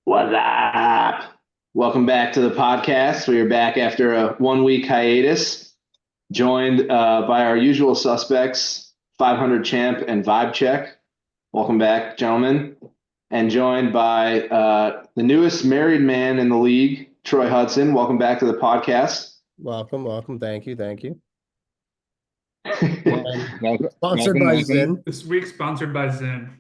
What's up? Welcome back to the podcast. We are back after a 1 week hiatus, joined by our usual suspects, 500 champ and vibe check. Welcome back, gentlemen. And joined by the newest married man in the league, Troy Hudson. Welcome back to the podcast. Welcome, welcome. Thank you, thank you. Welcome, Sponsored by Zin. This week sponsored by Zin.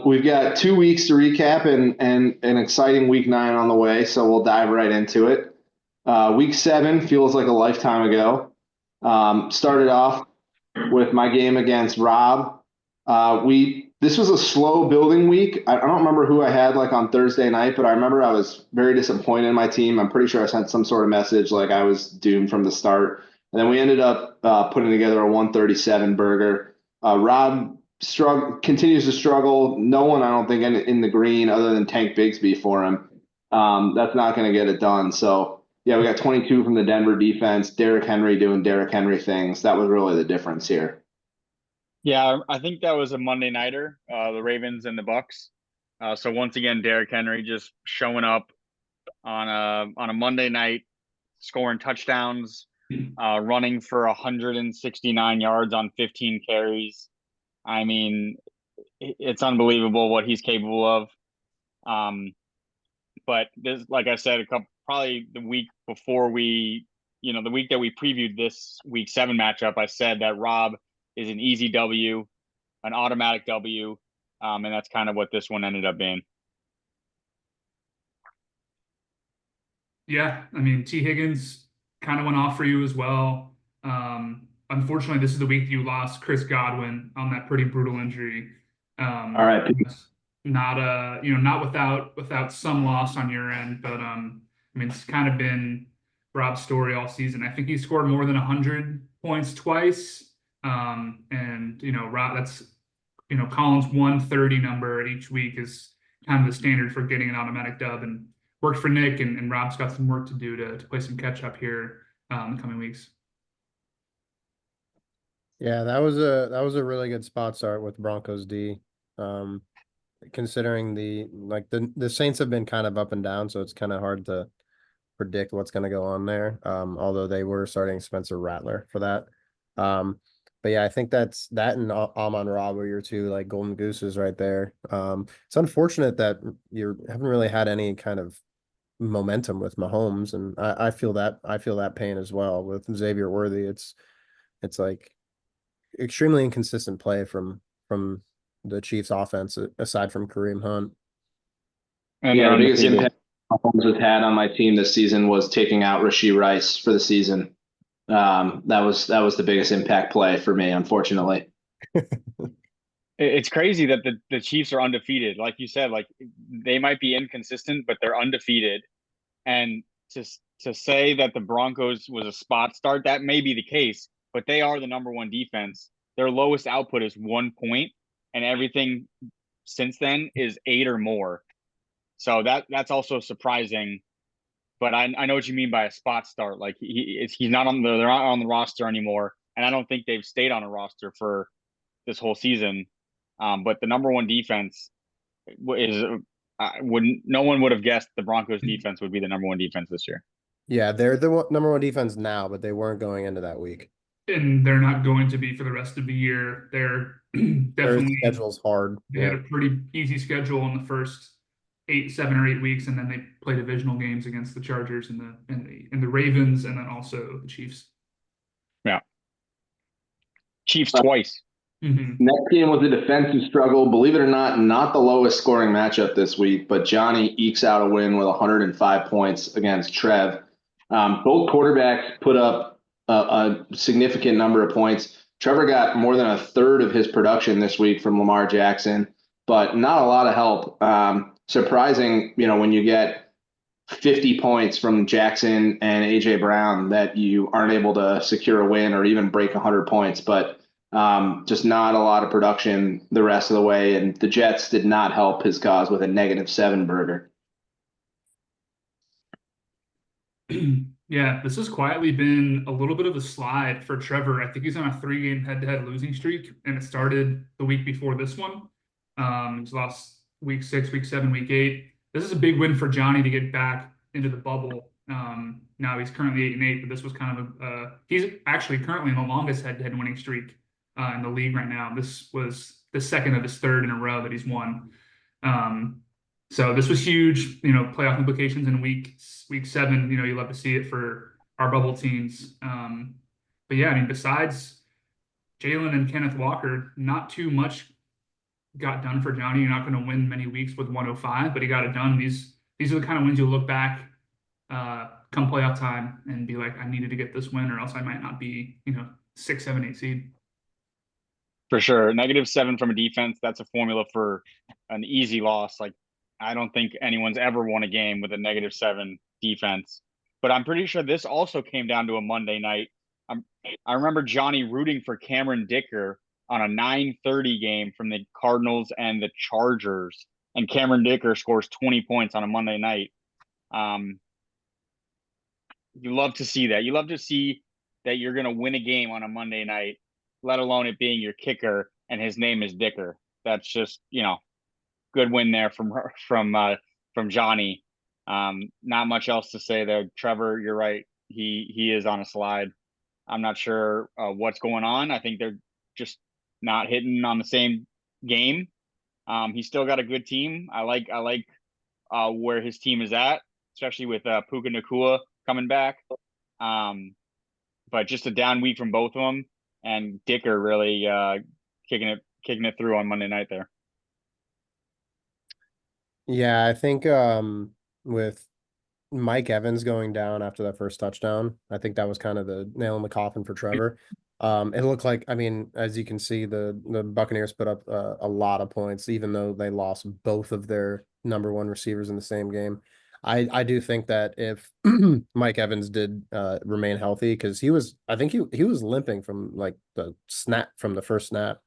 We've got 2 weeks to recap and an exciting week 9 on the way, so we'll dive right into it. Week 7 feels like a lifetime ago. Started off with my game against Rob. This was a slow building week. I don't remember who I had like on Thursday night, but I remember I was very disappointed in my team. I'm pretty sure I sent some sort of message like I was doomed from the start. And then we ended up putting together a 137 burger. Rob continues to struggle. No one, I don't think, in the green other than Tank Bigsby for him. That's not going to get it done. So, yeah, we got 22 from the Denver defense. Derrick Henry doing Derrick Henry things. That was really the difference here. Yeah, I think that was a Monday nighter, the Ravens and the Bucks. So once again, Derrick Henry just showing up on a Monday night, scoring touchdowns, running for 169 yards on 15 carries. I mean, it's unbelievable what he's capable of. But this, like I said, probably the week before the week that we previewed this week 7 matchup, I said that Rob is an easy W, an automatic W, and that's kind of what this one ended up being. Yeah, I mean, T. Higgins kind of went off for you as well. Unfortunately, this is the week you lost Chris Godwin on that pretty brutal injury. All right. Not without some loss on your end, but I mean, it's kind of been Rob's story all season. I think he scored more than 100 points twice. And Rob, that's Colin's 130 number each week is kind of the standard for getting an automatic dub, and worked for Nick, and Rob's got some work to do to play some catch up here in the coming weeks. Yeah, that was a really good spot start with Broncos D. Considering the Saints have been kind of up and down, so it's kind of hard to predict what's going to go on there. Although they were starting Spencer Rattler for that. But yeah, I think that's that and Amon-Ra were your two like golden gooses right there. It's unfortunate that you haven't really had any kind of momentum with Mahomes, and I feel that pain as well with Xavier Worthy. It's like extremely inconsistent play from the Chiefs offense aside from Kareem Hunt. And yeah, the biggest impact Mahomes has had on my team this season was taking out Rashee Rice for the season. That was the biggest impact play for me, unfortunately. It's crazy that the Chiefs are undefeated. Like you said, like they might be inconsistent, but they're undefeated. And to say that the Broncos was a spot start, that may be the case, but they are the number 1 defense. Their lowest output is 1 point, and everything since then is 8 or more. So that's also surprising. But I know what you mean by a spot start. Like they're not on the roster anymore, and I don't think they've stayed on a roster for this whole season. But the number 1 defense is no one would have guessed the Broncos defense would be the number 1 defense this year. Yeah, they're the number 1 defense now, but they weren't going into that week. And they're not going to be for the rest of the year. They're definitely their schedule's hard. They had a pretty easy schedule in the first 7 or 8 weeks, and then they play divisional games against the Chargers and the Ravens, and then also the Chiefs. Yeah, Chiefs twice. Mm-hmm. Next game was a defensive struggle. Believe it or not the lowest scoring matchup this week, but Johnny ekes out a win with 105 points against Trev. Both quarterbacks put up a significant number of points. Trevor got more than a third of his production this week from Lamar Jackson, but not a lot of help. Surprising, when you get 50 points from Jackson and AJ Brown that you aren't able to secure a win or even break 100 points, but just not a lot of production the rest of the way. And the Jets did not help his cause with a -7 burger. Yeah, this has quietly been a little bit of a slide for Trevor. I think he's on a 3-game head-to-head losing streak, and it started the week before this one. He's lost week 6, week 7, week 8. This is a big win for Johnny to get back into the bubble. Now he's currently 8-8, but this was kind of he's actually currently in the longest head-to-head winning streak in the league right now. This was the second of his third in a row that he's won. So this was huge, playoff implications in week 7. You love to see it for our bubble teams. But yeah, I mean, besides Jalen and Kenneth Walker, not too much got done for Johnny. You're not going to win many weeks with 105, but he got it done. These are the kind of wins you look back come playoff time and be like, I needed to get this win, or else I might not be, 6, 7, 8 seed. For sure. -7 from a defense, that's a formula for an easy loss. Like, I don't think anyone's ever won a game with a -7 defense. But I'm pretty sure this also came down to a Monday night. I remember Johnny rooting for Cameron Dicker on a 9:30 game from the Cardinals and the Chargers, and Cameron Dicker scores 20 points on a Monday night. You love to see that. You love to see that you're going to win a game on a Monday night, let alone it being your kicker and his name is Dicker. That's just, good win there from Johnny. Not much else to say there. Trevor, you're right. He is on a slide. I'm not sure what's going on. I think they're just not hitting on the same game. He's still got a good team. I like where his team is at, especially with Puka Nacua coming back. But just a down week from both of them, and Dicker really kicking it through on Monday night there. Yeah, I think with Mike Evans going down after that first touchdown, I think that was kind of the nail in the coffin for Trevor. It looked like, I mean, as you can see, the Buccaneers put up a lot of points, even though they lost both of their number one receivers in the same game. I do think that if Mike Evans did remain healthy, because I think he was limping from like the first snap.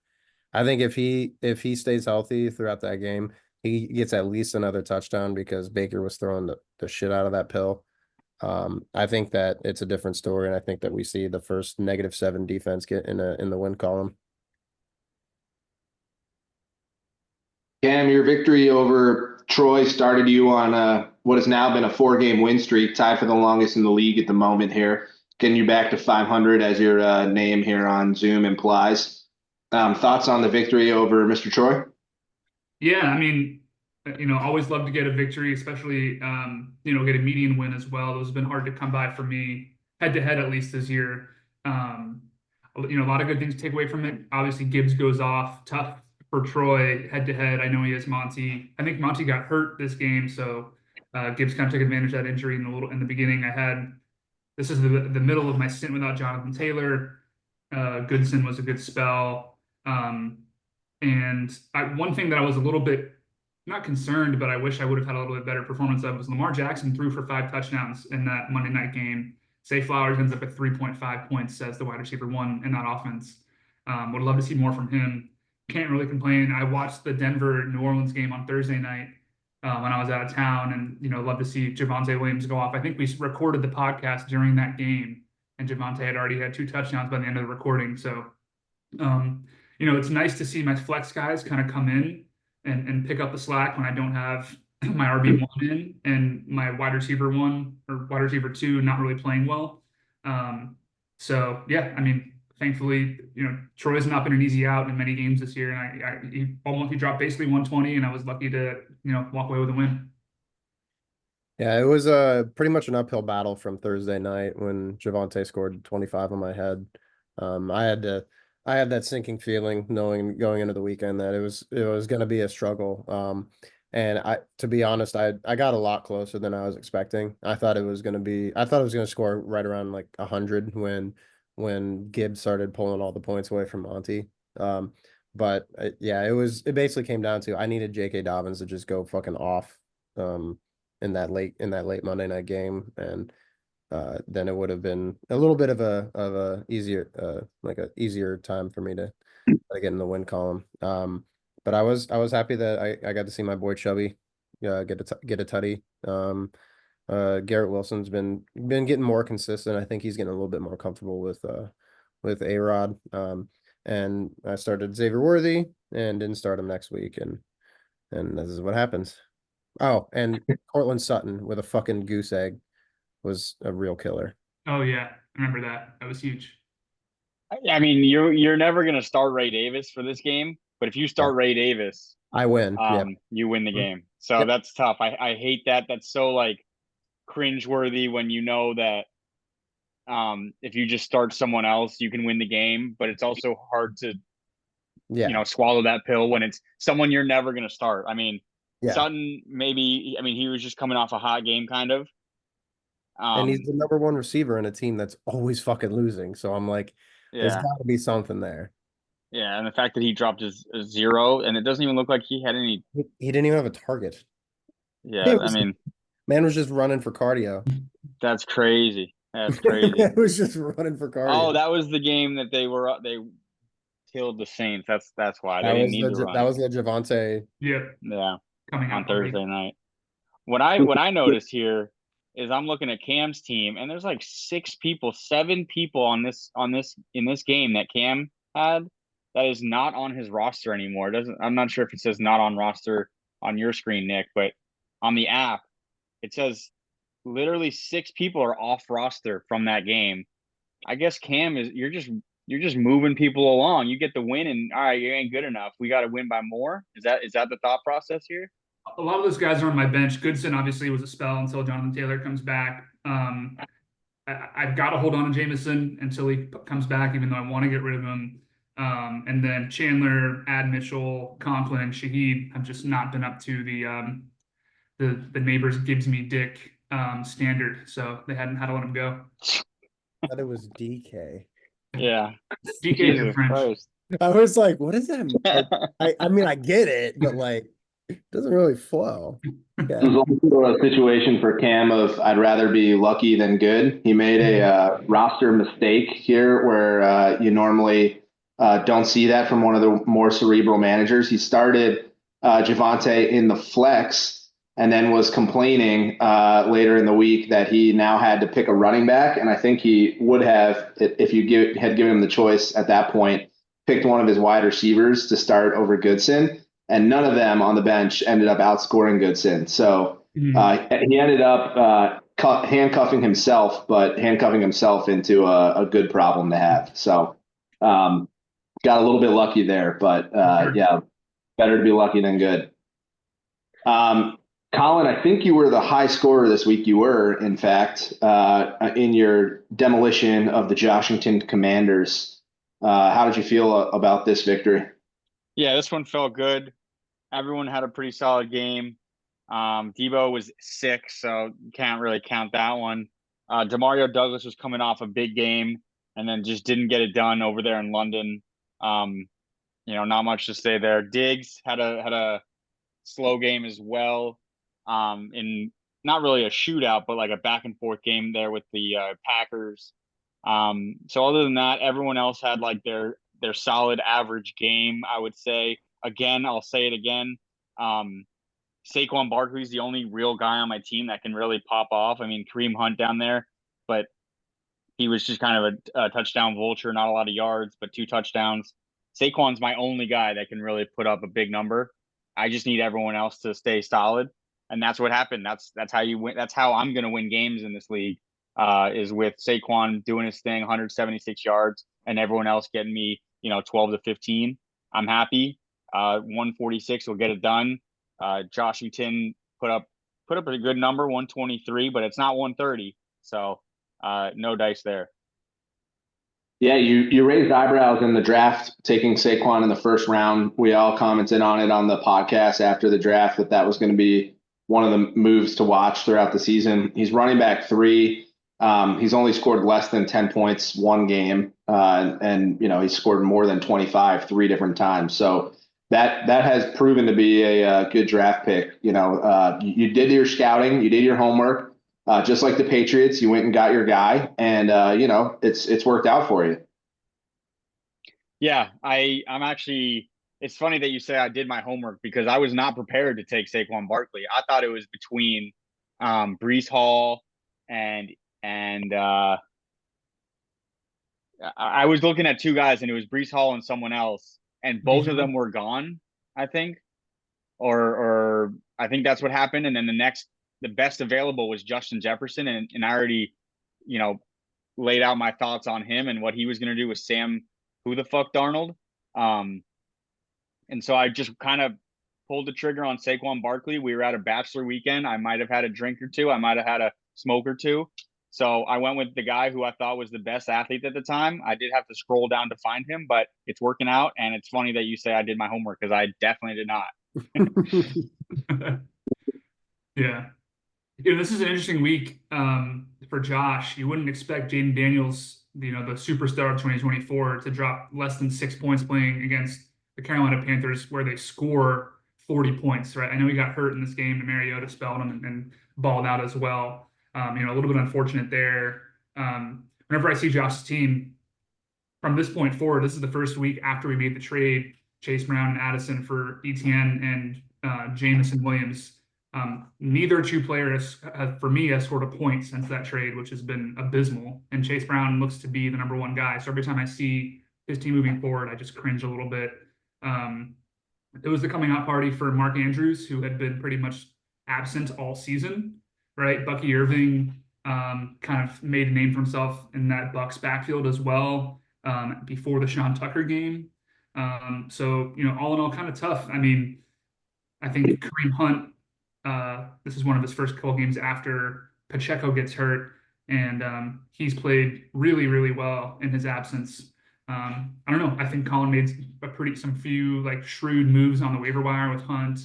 I think if he stays healthy throughout that game, he gets at least another touchdown because Baker was throwing the shit out of that pill. I think that it's a different story, and I think that we see the first -7 defense get in the win column. Cam, your victory over Troy started you on what has now been a 4-game win streak, tied for the longest in the league at the moment here, getting you back to 500 as your name here on Zoom implies. Thoughts on the victory over Mr. Troy? Yeah, I mean, always love to get a victory, especially, get a median win as well. Those have been hard to come by for me, head to head at least this year. A lot of good things to take away from it. Obviously, Gibbs goes off. Tough for Troy head to head. I know he has Monty. I think Monty got hurt this game, so Gibbs kind of took advantage of that injury in the beginning. This is the middle of my stint without Jonathan Taylor. Goodson was a good spell. And one thing that I was a little bit not concerned, but I wish I would have had a little bit better performance of was Lamar Jackson threw for 5 touchdowns in that Monday night game. Zay Flowers ends up at 3.5 points as the wide receiver 1 in that offense. Would love to see more from him. Can't really complain. I watched the Denver-New Orleans game on Thursday night when I was out of town, and love to see Javonte Williams go off. I think we recorded the podcast during that game, and Javonte had already had 2 touchdowns by the end of the recording. So, it's nice to see my flex guys kind of come in and pick up the slack when I don't have my RB1 in and my wide receiver 1 or wide receiver 2 not really playing well. So yeah, I mean, thankfully, Troy's not been an easy out in many games this year, and he dropped basically 120, and I was lucky to walk away with a win. Yeah, it was pretty much an uphill battle from Thursday night when Javonte scored 25 on my head. I had that sinking feeling knowing going into the weekend that it was going to be a struggle. And to be honest, I got a lot closer than I was expecting. I thought it was going to score right around like 100 when Gibbs started pulling all the points away from Monty. But yeah, it basically came down to I needed J.K. Dobbins to just go fucking off in that late Monday night game, and then it would have been a little bit of a easier time for me to get in the win column. But I was happy that I got to see my boy Chubby get a tutty. Garrett Wilson's been getting more consistent. I think he's getting a little bit more comfortable with A-Rod. and I started Xavier Worthy and didn't start him next week, and this is what happens. Oh, and Cortland Sutton with a fucking goose egg was a real killer. Oh yeah, I remember that. That was huge. I mean, you're never gonna start Ray Davis for this game, but if you start Ray Davis, I win. Yeah. you win the game. So Yep. that's tough. I hate that. That's so like cringeworthy when you know that if you just start someone else, you can win the game. But it's also hard to Yeah. swallow that pill when it's someone you're never gonna start. I mean, Yeah. Sutton maybe. I mean, he was just coming off a hot game, kind of. And he's the number one receiver in a team that's always fucking losing. So I'm like, there's Yeah. got to be something there. Yeah, and the fact that he dropped his 0, and it doesn't even look like he had any. He didn't even have a target. Yeah, It I was- mean, Man was just running for cardio. that's crazy. That's crazy. Man was just running for cardio. Oh, that was the game that they killed the Saints. That's why they didn't need to run. That was the Javante. Yep, Yeah, coming on out party. Thursday night. What I noticed here is I'm looking at Cam's team, and there's like 7 people in this game that Cam had that is not on his roster anymore. It doesn't I'm not sure if it says not on roster on your screen, Nick, but on the app it says literally 6 people are off roster from that game. I guess Cam is you're just moving people along. You get the win, and all right, you ain't good enough. We got to win by more. Is that the thought process here? A lot of those guys are on my bench. Goodson obviously was a spell until Jonathan Taylor comes back. I've got to hold on to Jameson until he comes back, even though I want to get rid of him. And then Chandler, Ad Mitchell, Conklin, Shaheed have just not been up to the neighbors gives me dick standard, so they hadn't had to let him go. I thought it was DK. Yeah. DK is Jesus French. Christ. I was like, what is that? I mean, I get it, but like, it doesn't really flow. It Yeah. was also a situation for Cam of I'd rather be lucky than good. He made a roster mistake here where you normally don't see that from one of the more cerebral managers. He started Javante in the flex and then was complaining later in the week that he now had to pick a running back. And I think he would have, if you had given him the choice at that point, picked one of his wide receivers to start over Goodson. And none of them on the bench ended up outscoring Goodson. So he ended up handcuffing himself, but handcuffing himself into a good problem to have. So got a little bit lucky there, but yeah, better to be lucky than good. Colin, I think you were the high scorer this week. You were, in fact, in your demolition of the Washington Commanders. How did you feel about this victory? Yeah, this one felt good. Everyone had a pretty solid game. Debo was sick, so can't really count that one. Demario Douglas was coming off a big game and then just didn't get it done over there in London. Not much to say there. Diggs had a slow game as well. In not really a shootout, but like a back and forth game there with the Packers. So other than that, everyone else had like their solid average game, I would say. Again, I'll say it again. Saquon Barkley's the only real guy on my team that can really pop off. I mean, Kareem Hunt down there, but he was just kind of a touchdown vulture, not a lot of yards, but 2 touchdowns. Saquon's my only guy that can really put up a big number. I just need everyone else to stay solid, and that's what happened. That's how you win. That's how I'm going to win games in this league. Is with Saquon doing his thing, 176 yards, and everyone else getting me, 12 to 15. I'm happy. 146 will get it done. Washington put up a good number, 123, but it's not 130. So no dice there. Yeah, you raised eyebrows in the draft, taking Saquon in the first round. We all commented on it on the podcast after the draft that was going to be one of the moves to watch throughout the season. He's running back 3. He's only scored less than 10 points one game, and he scored more than 25 3 different times. So that has proven to be a good draft pick. You did your scouting, you did your homework. Just like the Patriots, you went and got your guy, and it's worked out for you. Yeah, I'm actually. It's funny that you say I did my homework because I was not prepared to take Saquon Barkley. I thought it was between Breece Hall and I was looking at two guys, and it was Brees Hall and someone else, and both of them were gone, I think, or I think that's what happened. And then the best available was Justin Jefferson, and I already, you know, laid out my thoughts on him and what he was going to do with Sam, who the fuck Darnold. And so I just kind of pulled the trigger on Saquon Barkley. We were at a bachelor weekend. I might have had a drink or two. I might have had a smoke or two. So I went with the guy who I thought was the best athlete at the time. I did have to scroll down to find him, but it's working out. And it's funny that you say I did my homework, because I definitely did not. Yeah. This is an interesting week for Josh. You wouldn't expect Jaden Daniels, the superstar of 2024, to drop less than 6 points playing against the Carolina Panthers, where they score 40 points, right? I know he got hurt in this game, and Mariota spelled him and balled out as well. A little bit unfortunate there. Whenever I see Josh's team from this point forward, this is the first week after we made the trade, Chase Brown and Addison for ETN and Jamison Williams. Neither two players, for me, has scored a point since that trade, which has been abysmal. And Chase Brown looks to be the number one guy. So every time I see his team moving forward, I just cringe a little bit. It was the coming out party for Mark Andrews, who had been pretty much absent all season, right? Bucky Irving kind of made a name for himself in that Bucks backfield as well before the Sean Tucker game. So, all in all, kind of tough. I mean, I think Kareem Hunt, this is one of his first couple games after Pacheco gets hurt, and he's played really, really well in his absence. I don't know. I think Colin made some few like shrewd moves on the waiver wire with Hunt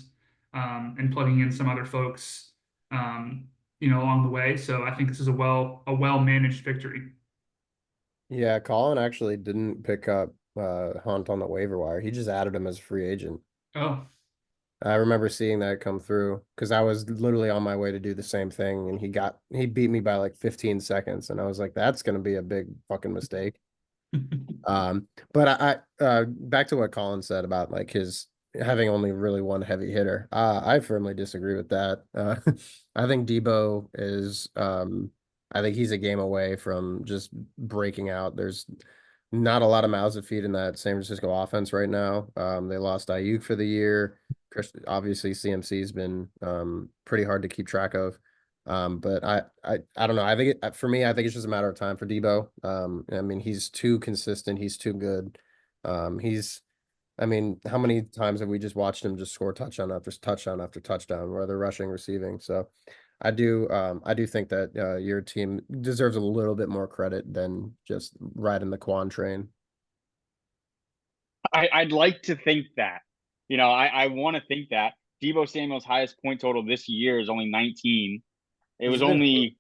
and plugging in some other folks, along the way. So I think this is a well managed victory. Yeah, Colin actually didn't pick up Hunt on the waiver wire. He just added him as a free agent. Oh, I remember seeing that come through because I was literally on my way to do the same thing, and he beat me by like 15 seconds, and I was like, that's gonna be a big fucking mistake. But I back to what Colin said about like his having only really one heavy hitter. I firmly disagree with that. I think Debo is I think he's a game away from just breaking out. There's not a lot of mouths to feed in that San Francisco offense right now. They lost Ayuk for the year. Obviously CMC's been pretty hard to keep track of. But I don't know. I think for me, I think it's just a matter of time for Debo. I mean, he's too consistent. He's too good. I mean, how many times have we just watched him just score touchdown after touchdown after touchdown, whether rushing, receiving? So I do think that your team deserves a little bit more credit than just riding the Quan train. I'd like to think that, I want to think that Debo Samuel's highest point total this year is only 19. It was only,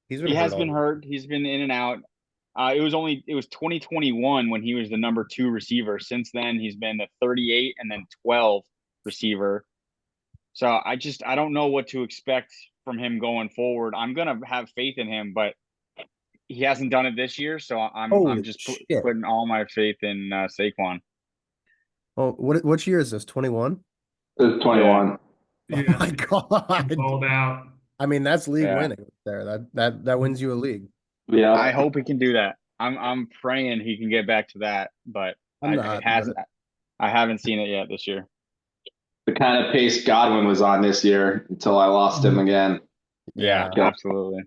he has been hurt. He's been in and out. It was 2021 when he was the number 2 receiver. Since then, he's been the 38 and then 12 receiver. So I don't know what to expect from him going forward. I'm going to have faith in him, but he hasn't done it this year. So I'm just putting all my faith in Saquon. Oh, what year is this? 21? It's 21. Yeah. Oh my God. Balled out. I mean, that's league winning there. That wins you a league. Yeah. I hope he can do that. I'm praying he can get back to that, but I haven't seen it yet this year. The kind of pace Godwin was on this year until I lost him again. Yeah, absolutely.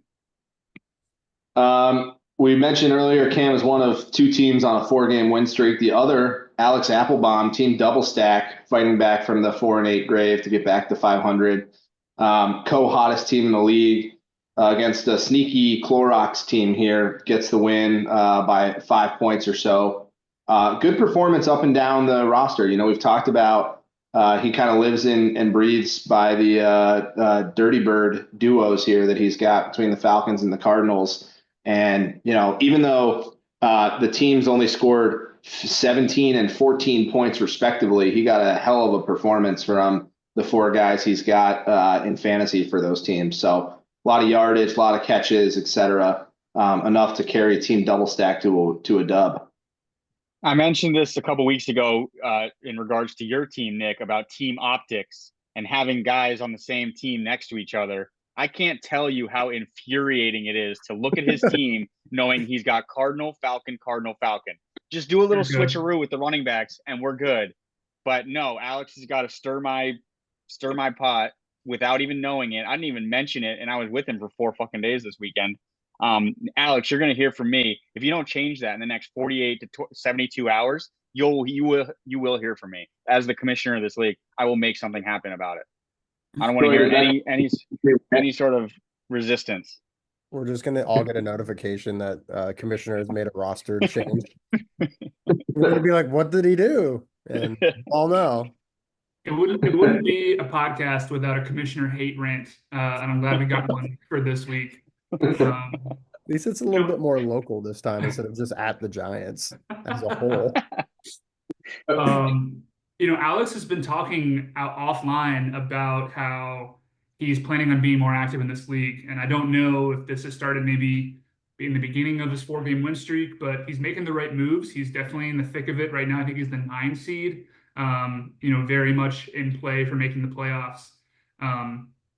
We mentioned earlier Cam is one of 2 teams on a 4-game win streak. The other, Alex Applebaum, team double stack, fighting back from the 4-8 grave to get back to 500. Co-hottest team in the league against a sneaky Clorox team here, gets the win by 5 points or so. Good performance up and down the roster. We've talked about he kind of lives in and breathes by the Dirty Bird duos here that he's got between the Falcons and the Cardinals. And, even though the teams only scored 17 and 14 points respectively, he got a hell of a performance from the 4 guys he's got in fantasy for those teams. So a lot of yardage, a lot of catches, etc. Enough to carry team double stack to a dub. I mentioned this a couple weeks ago in regards to your team, Nick, about team optics and having guys on the same team next to each other. I can't tell you how infuriating it is to look at his team knowing he's got Cardinal, Falcon, Cardinal, Falcon. Just do a little Very good. switcheroo with the running backs, and we're good. But no, Alex has got to stir my pot without even knowing it. I didn't even mention it, and I was with him for 4 fucking days this weekend. Alex, you're gonna hear from me. If you don't change that in the next 48 to 72 hours, you will hear from me as the commissioner of this league. I will make something happen about it. I don't want to hear any sort of resistance. We're just gonna all get a notification that commissioner has made a roster change. We're gonna be like, what did he do? And all know. It wouldn't be a podcast without a commissioner hate rant, and I'm glad we got one for this week. At least it's a little bit more local this time instead of just at the Giants as a whole. Alex has been talking offline about how he's planning on being more active in this league, and I don't know if this has started maybe in the beginning of his 4-game win streak, but he's making the right moves. He's definitely in the thick of it right now. I think he's the 9 seed. Very much in play for making the playoffs.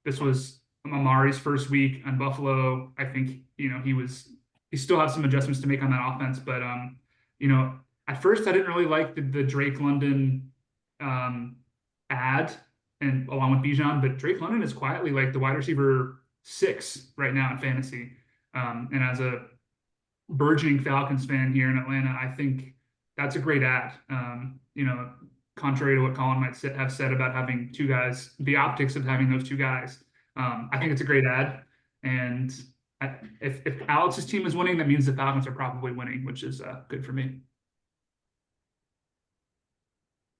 This was Amari's first week on Buffalo. I think, he still has some adjustments to make on that offense, but, at first I didn't really like the Drake London, ad and along with Bijan, but Drake London is quietly like the wide receiver 6 right now in fantasy. And as a burgeoning Falcons fan here in Atlanta, I think that's a great ad. Contrary to what Colin might have said about having 2 guys, the optics of having those 2 guys, I think it's a great ad. And if Alex's team is winning, that means the Falcons are probably winning, which is good for me.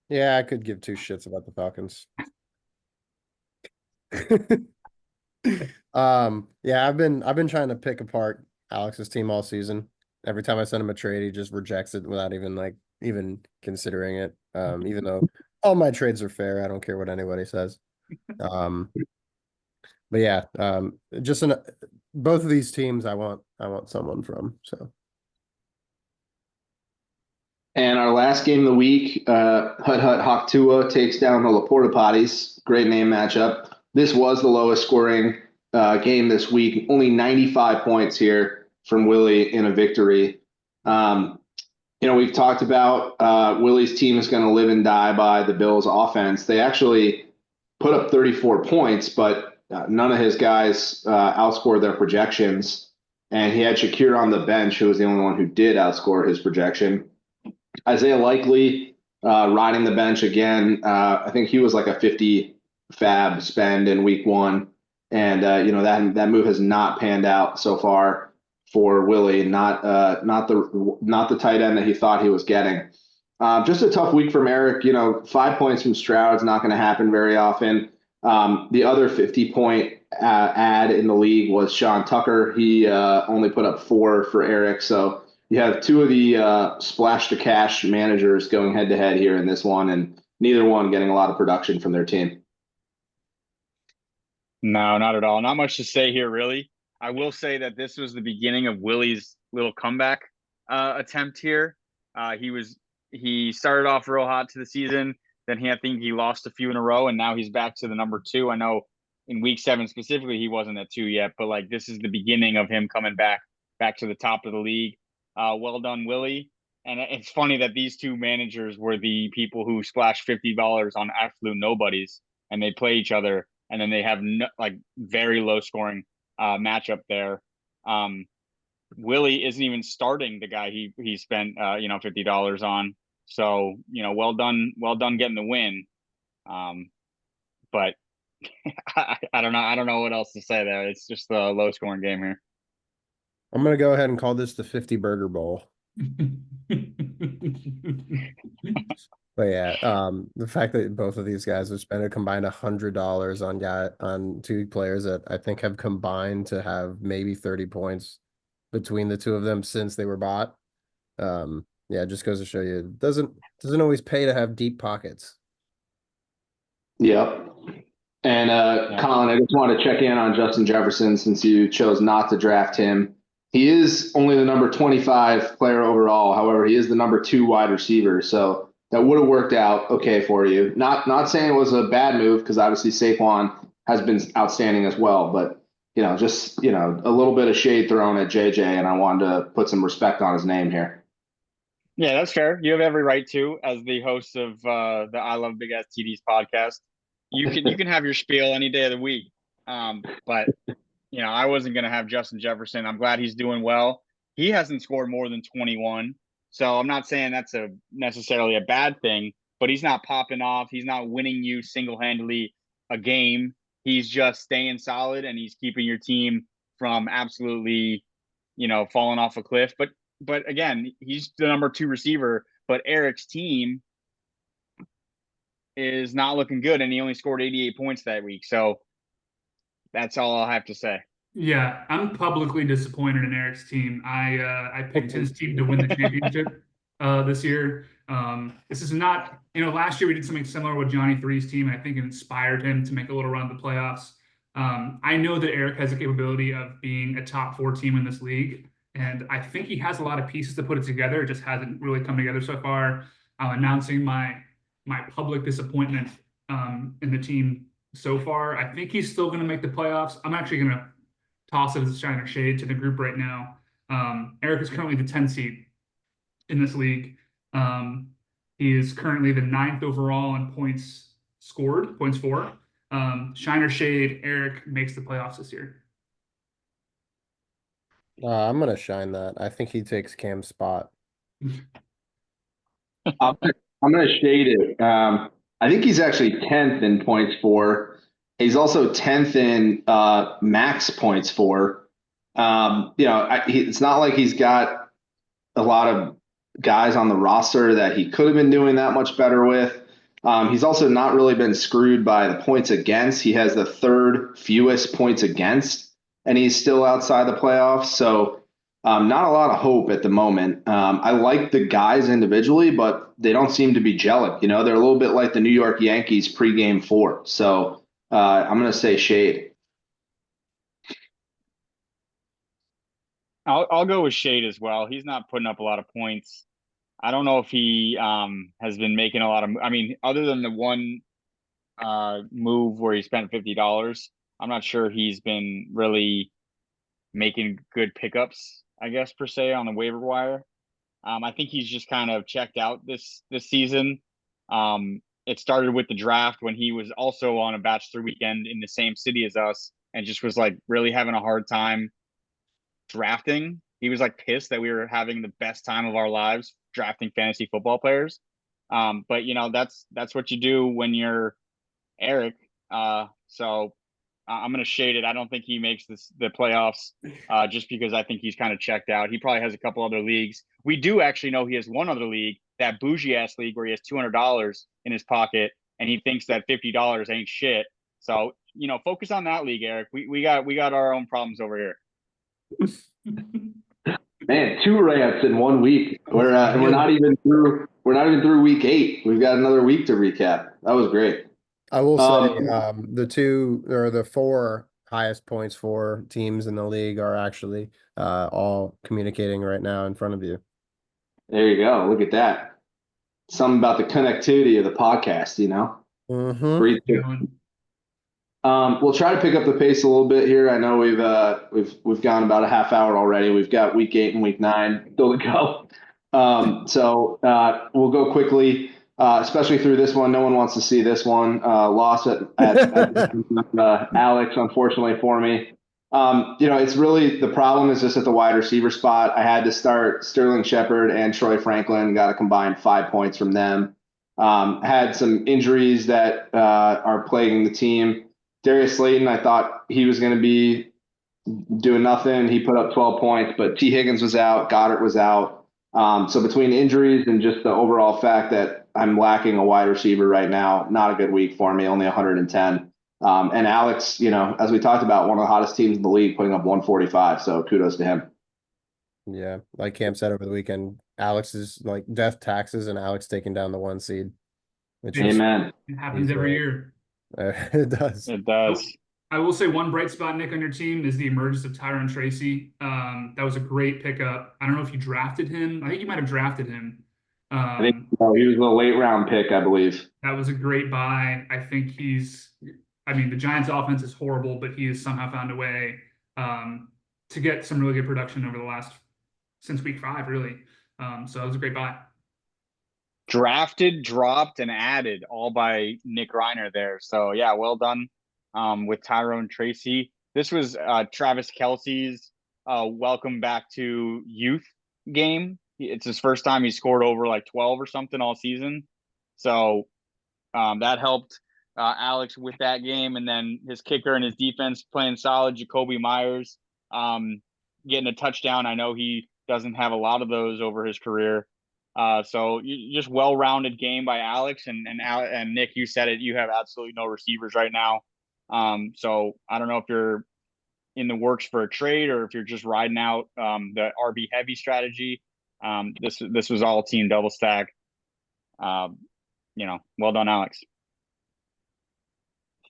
Yeah, I could give 2 shits about the Falcons. Yeah, I've been trying to pick apart Alex's team all season. Every time I send him a trade, he just rejects it without even considering it. Even though all my trades are fair, I don't care what anybody says. But yeah, just both of these teams I want someone from. So. And our last game of the week, Hut Hawk Tua takes down the Laporta Potties. Great name matchup. This was the lowest scoring game this week. Only 95 points here from Willie in a victory. We've talked about Willie's team is going to live and die by the Bills' offense. They actually put up 34 points, but none of his guys outscored their projections. And he had Shakir on the bench, who was the only one who did outscore his projection. Isaiah Likely riding the bench again. I think he was like a 50 fab spend in week 1. And, that move has not panned out so far for Willie, not the tight end that he thought he was getting. Just a tough week from Eric. 5 points from Stroud's not going to happen very often. The other 50-point ad in the league was Sean Tucker. He only put up 4 for Eric. So you have 2 of the splash to cash managers going head to head here in this one, and neither one getting a lot of production from their team. No, not at all. Not much to say here, really. I will say that this was the beginning of Willie's little comeback attempt here. He started off real hot to the season. Then I think he lost a few in a row, and now he's back to the number 2. I know in week 7 specifically, he wasn't at 2 yet, but this is the beginning of him coming back to the top of the league. Well done, Willie. And it's funny that these 2 managers were the people who splashed $50 on absolute nobodies, and they play each other, and then they have very low scoring matchup there. Willie isn't even starting the guy he spent $50 on. So well done getting the win. But I don't know what else to say there. It's just a low scoring game here. I'm gonna go ahead and call this the 50 Burger Bowl. But yeah, the fact that both of these guys have spent a combined $100 on 2 players that I think have combined to have maybe 30 points between the 2 of them since they were bought. Yeah, it just goes to show you it doesn't always pay to have deep pockets. Yep. And Colin, I just want to check in on Justin Jefferson since you chose not to draft him. He is only the number 25 player overall. However, he is the number 2 wide receiver. So that would have worked out okay for you. Not saying it was a bad move, because obviously Saquon has been outstanding as well. But just, a little bit of shade thrown at JJ, and I wanted to put some respect on his name here. Yeah, that's fair. You have every right to, as the host of the I Love Big Ass TDs podcast. You can have your spiel any day of the week. But I wasn't gonna have Justin Jefferson. I'm glad he's doing well. He hasn't scored more than 21, so I'm not saying that's necessarily a bad thing. But he's not popping off. He's not winning you single-handedly a game. He's just staying solid, and he's keeping your team from absolutely, falling off a cliff. But again, he's the number 2 receiver, but Eric's team is not looking good, and he only scored 88 points that week. So that's all I'll have to say. Yeah, I'm publicly disappointed in Eric's team. I picked his team to win the championship this year. This is not, last year we did something similar with Johnny Three's team. I think it inspired him to make a little run of the playoffs. I know that Eric has the capability of being a top 4 team in this league, and I think he has a lot of pieces to put it together. It just hasn't really come together so far. I'm announcing my public disappointment in the team so far. I think he's still going to make the playoffs. I'm actually going to toss it as a shiner shade to the group right now. Eric is currently the 10 seed in this league. He is currently the 9th overall in points scored, points for. Shiner shade, Eric makes the playoffs this year. I'm gonna shine that. I think he takes Cam's spot. I'm going to shade it. I think he's actually 10th in points for. He's also 10th in max points for. It's not like he's got a lot of guys on the roster that he could have been doing that much better with. He's also not really been screwed by the points against. He has the 3rd fewest points against, and he's still outside the playoffs. So not a lot of hope at the moment. I like the guys individually, but they don't seem to be gelling. They're a little bit like the New York Yankees pregame 4. So I'm going to say shade. I'll go with shade as well. He's not putting up a lot of points. I don't know if he has been making a lot of. I mean, other than the one move where he spent $50, I'm not sure he's been really making good pickups, I guess, per se, on the waiver wire. I think he's just kind of checked out this season. It started with the draft when he was also on a bachelor weekend in the same city as us and just was like really having a hard time drafting. He was like pissed that we were having the best time of our lives drafting fantasy football players. But that's what you do when you're Eric. So I'm going to shade it. I don't think he makes the playoffs just because I think he's kind of checked out. He probably has a couple other leagues. We do actually know he has one other league, that bougie ass league where he has $200 in his pocket and he thinks that $50 ain't shit. So, focus on that league, Eric. We got our own problems over here. Man, 2 rants in 1 week. We're not even through week 8. We've got another week to recap. That was great. I will say the 4 highest points for teams in the league are actually all communicating right now in front of you. There you go. Look at that. Something about the connectivity of the podcast, Mm-hmm. We'll try to pick up the pace a little bit here. I know we've gone about a half hour already. We've got week 8 and week 9 still to go. So we'll go quickly, especially through this one. No one wants to see this one. Loss at Alex, unfortunately for me. It's really the problem is just at the wide receiver spot. I had to start Sterling Shepard and Troy Franklin. Got a combined 5 points from them. Had some injuries that are plaguing the team. Darius Slayton, I thought he was going to be doing nothing. He put up 12 points, but T. Higgins was out. Goddard was out. So between injuries and just the overall fact that I'm lacking a wide receiver right now, not a good week for me, only 110. And Alex, as we talked about, one of the hottest teams in the league, putting up 145. So kudos to him. Yeah, like Cam said over the weekend, Alex is like death taxes and Alex taking down the 1 seed. Amen. It happens every year. It does. It does. I will say one bright spot, Nick, on your team is the emergence of Tyron Tracy. That was a great pickup. I don't know if you drafted him. I think you might have drafted him. I think he was a late round pick, I believe. That was a great buy. I think the Giants' offense is horrible, but he has somehow found a way to get some really good production over the last since week 5, really. So it was a great buy. Drafted, dropped, and added all by Nick Reiner there. So yeah, well done with Tyrone Tracy. This was Travis Kelce's welcome back to youth game. It's his first time he scored over like 12 or something all season. So that helped Alex with that game. And then his kicker and his defense playing solid. Jacoby Myers getting a touchdown. I know he doesn't have a lot of those over his career. So just well-rounded game by Alex and Nick. You said it. You have absolutely no receivers right now. So I don't know if you're in the works for a trade or if you're just riding out the RB heavy strategy. This was all team double stack. Well done, Alex.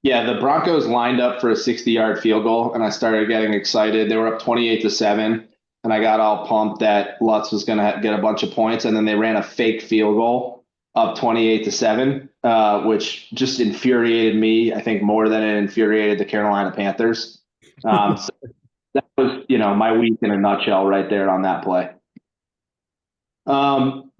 Yeah, the Broncos lined up for a 60-yard field goal, and I started getting excited. They were up 28-7, and I got all pumped that Lutz was going to get a bunch of points, and then they ran a fake field goal up 28-7, which just infuriated me, I think, more than it infuriated the Carolina Panthers. So that was, my week in a nutshell right there on that play.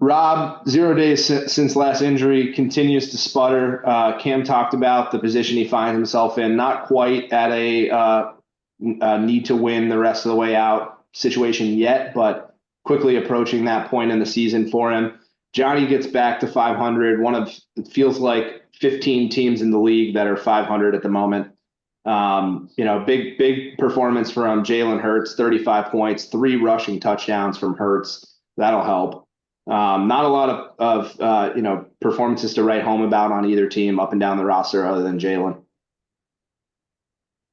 Rob, 0 days since last injury, continues to sputter. Cam talked about the position he finds himself in, not quite at a need to win the rest of the way out situation yet, but quickly approaching that point in the season for him. Johnny gets back to 500, it feels like 15 teams in the league that are 500 at the moment. Big performance from Jalen Hurts, 35 points, 3 rushing touchdowns from Hurts. That'll help. Not a lot of performances to write home about on either team up and down the roster other than Jalen.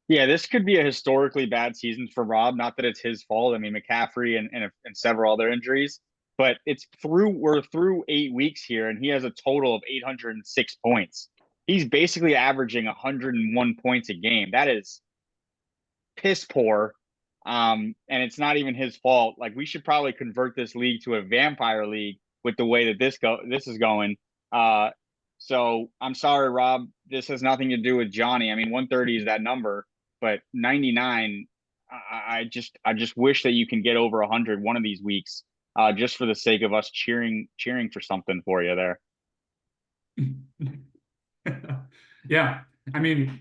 Yeah, this could be a historically bad season for Rob. Not that it's his fault. I mean, McCaffrey and several other injuries, but we're through 8 weeks here, and he has a total of 806 points. He's basically averaging 101 points a game. That is piss poor. And it's not even his fault. Like, we should probably convert this league to a vampire league with the way that this is going. So I'm sorry, Rob. This has nothing to do with Johnny. I mean, 130 is that number, but 99. I just wish that you can get over 100 one of these weeks, just for the sake of us cheering for something for you there. Yeah, I mean,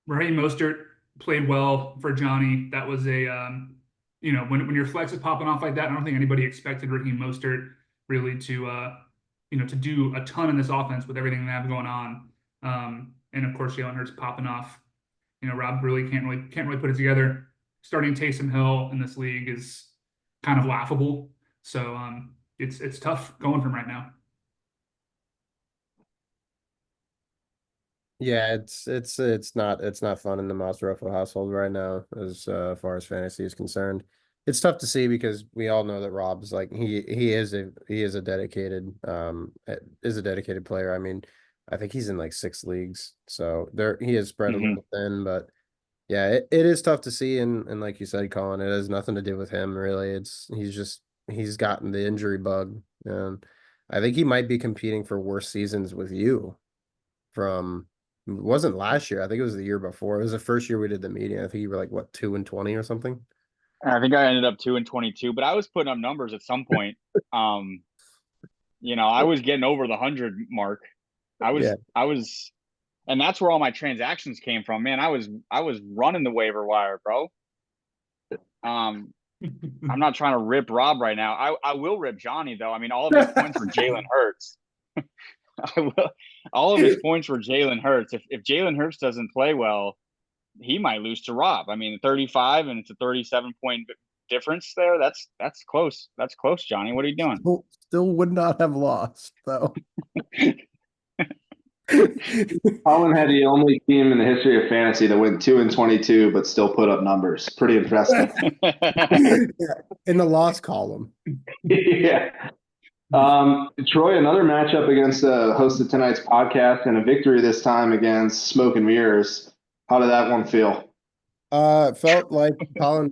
Raheem Mostert played well for Johnny. That was a, when your flex is popping off like that, I don't think anybody expected Raheem Mostert really to, to do a ton in this offense with everything they have going on. And of course, Jalen Hurts popping off. Rob really can't really put it together. Starting Taysom Hill in this league is kind of laughable. So it's tough going from right now. Yeah, it's not fun in the Mastrofa household right now as far as fantasy is concerned. It's tough to see because we all know that Rob's like he is a dedicated player. I mean, I think he's in like 6 leagues, so he is spread a little thin, but yeah, it is tough to see, and like you said, Colin, it has nothing to do with him really. He's gotten the injury bug, and I think he might be competing for worse seasons with you from. It wasn't last year. I think it was the year before. It was the first year we did the meeting. I think you were like, what, 2-20 or something? I think I ended up 2-22, but I was putting up numbers at some point. I was getting over the 100 mark. I was, and that's where all my transactions came from, man. I was running the waiver wire, bro. I'm not trying to rip Rob right now. I will rip Johnny though. I mean, all of his points were Jalen Hurts. All of his points were Jalen Hurts. If Jalen Hurts doesn't play well, he might lose to Rob. I mean, 35 and it's a 37-point difference there. That's close. That's close, Johnny. What are you doing? Still would not have lost though. Colin had the only team in the history of fantasy that went 2-22, but still put up numbers. Pretty impressive. In the loss column. Yeah. Troy, another matchup against the host of tonight's podcast and a victory this time against Smoke and Mirrors. How did that one feel? It felt like Colin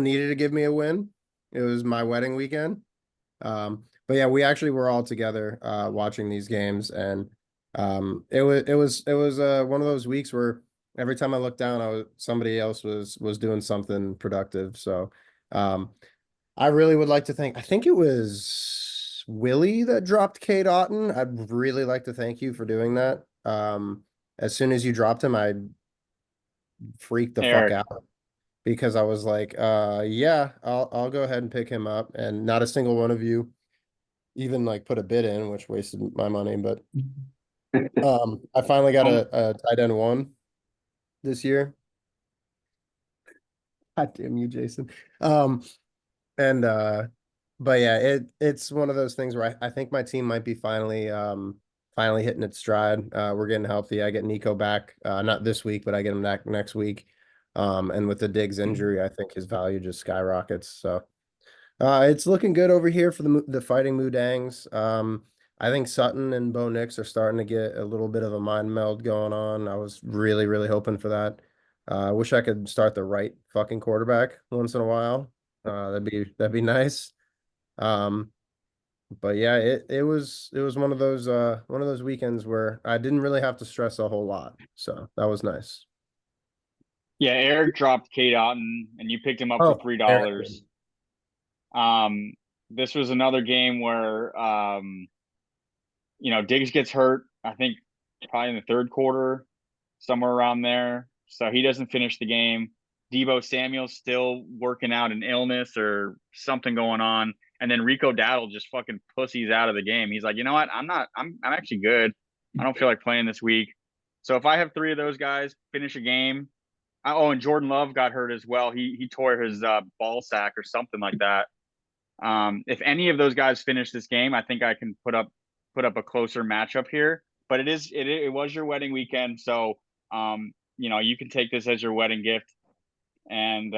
needed to give me a win. It was my wedding weekend. But yeah, we actually were all together watching these games, and it was one of those weeks where Every time I looked down, somebody else was doing something productive. So, I really would like to I think it was Willie that dropped Kate Otten. I'd really like to thank you for doing that. As soon as you dropped him, I freaked the fuck Eric. out because I was like, yeah, I'll go ahead and pick him up. And not a single one of you even like put a bid in, which wasted my money. But I finally got a tight end one this year. God damn you, Jason. And but yeah, it's one of those things where I think my team might be finally hitting its stride. We're getting healthy. I get Nico back, not this week, but I get him back next week. And with the Diggs injury, I think his value just skyrockets. So it's looking good over here for the Fighting Mudangs. I think Sutton and Bo Nix are starting to get a little bit of a mind meld going on. I was really, really hoping for that. I wish I could start the right fucking quarterback once in a while. That'd be nice. Um, but yeah, it was one of those weekends where I didn't really have to stress a whole lot. So that was nice. Yeah, Eric dropped Kate Otten, and you picked him up for Oh, Eric. $3. This was another game where Diggs gets hurt. I think probably in the third quarter, somewhere around there. So he doesn't finish the game. Debo Samuel's still working out an illness or something going on. And then Rico Dowdle just fucking pussies out of the game. He's like, you know what? I'm actually good. I don't feel like playing this week. So if I have three of those guys finish a game, and Jordan Love got hurt as well. He tore his ball sack or something like that. If any of those guys finish this game, I think I can put up a closer matchup here. But it was your wedding weekend, so you can take this as your wedding gift. And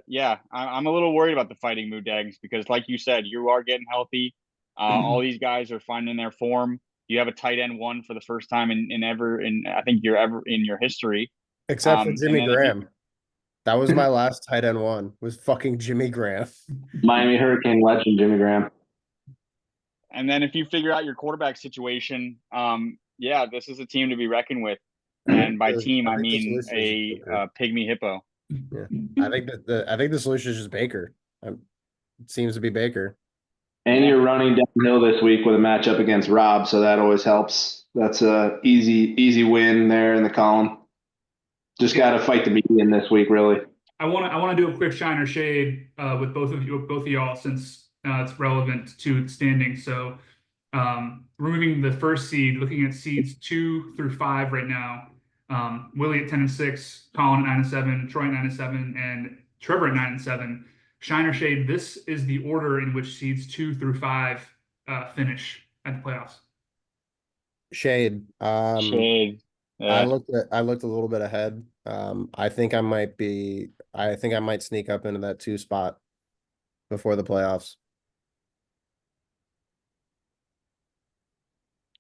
yeah, I'm a little worried about the Fighting Mudangs because, like you said, you are getting healthy. All these guys are finding their form. You have a tight end one for the first time I think you're ever in your history. Except for And Jimmy then if you Graham. That was my last tight end one, was fucking Jimmy Graham. Miami Hurricane legend Jimmy Graham. And then if you figure out your quarterback situation, yeah, this is a team to be reckoned with. And by team, I think the mean solution is just a Baker. pygmy hippo. Yeah. I think the solution is just Baker. It seems to be Baker. And you're running downhill this week with a matchup against Rob, so that always helps. That's a easy win there in the column. Just got to fight the median this week, really. I want to do a quick shine or shade with both of y'all, since it's relevant to the standings. So removing the first seed, looking at seeds 2 through 5 right now. Willie at 10-6, Colin at 9-7, Troy at 9-7, and Trevor at 9-7. Shine or shade, this is the order in which seeds 2 through 5 finish at the playoffs. Shade. Shade. I Yeah. looked a little bit ahead. I think I might sneak up into that 2 spot before the playoffs.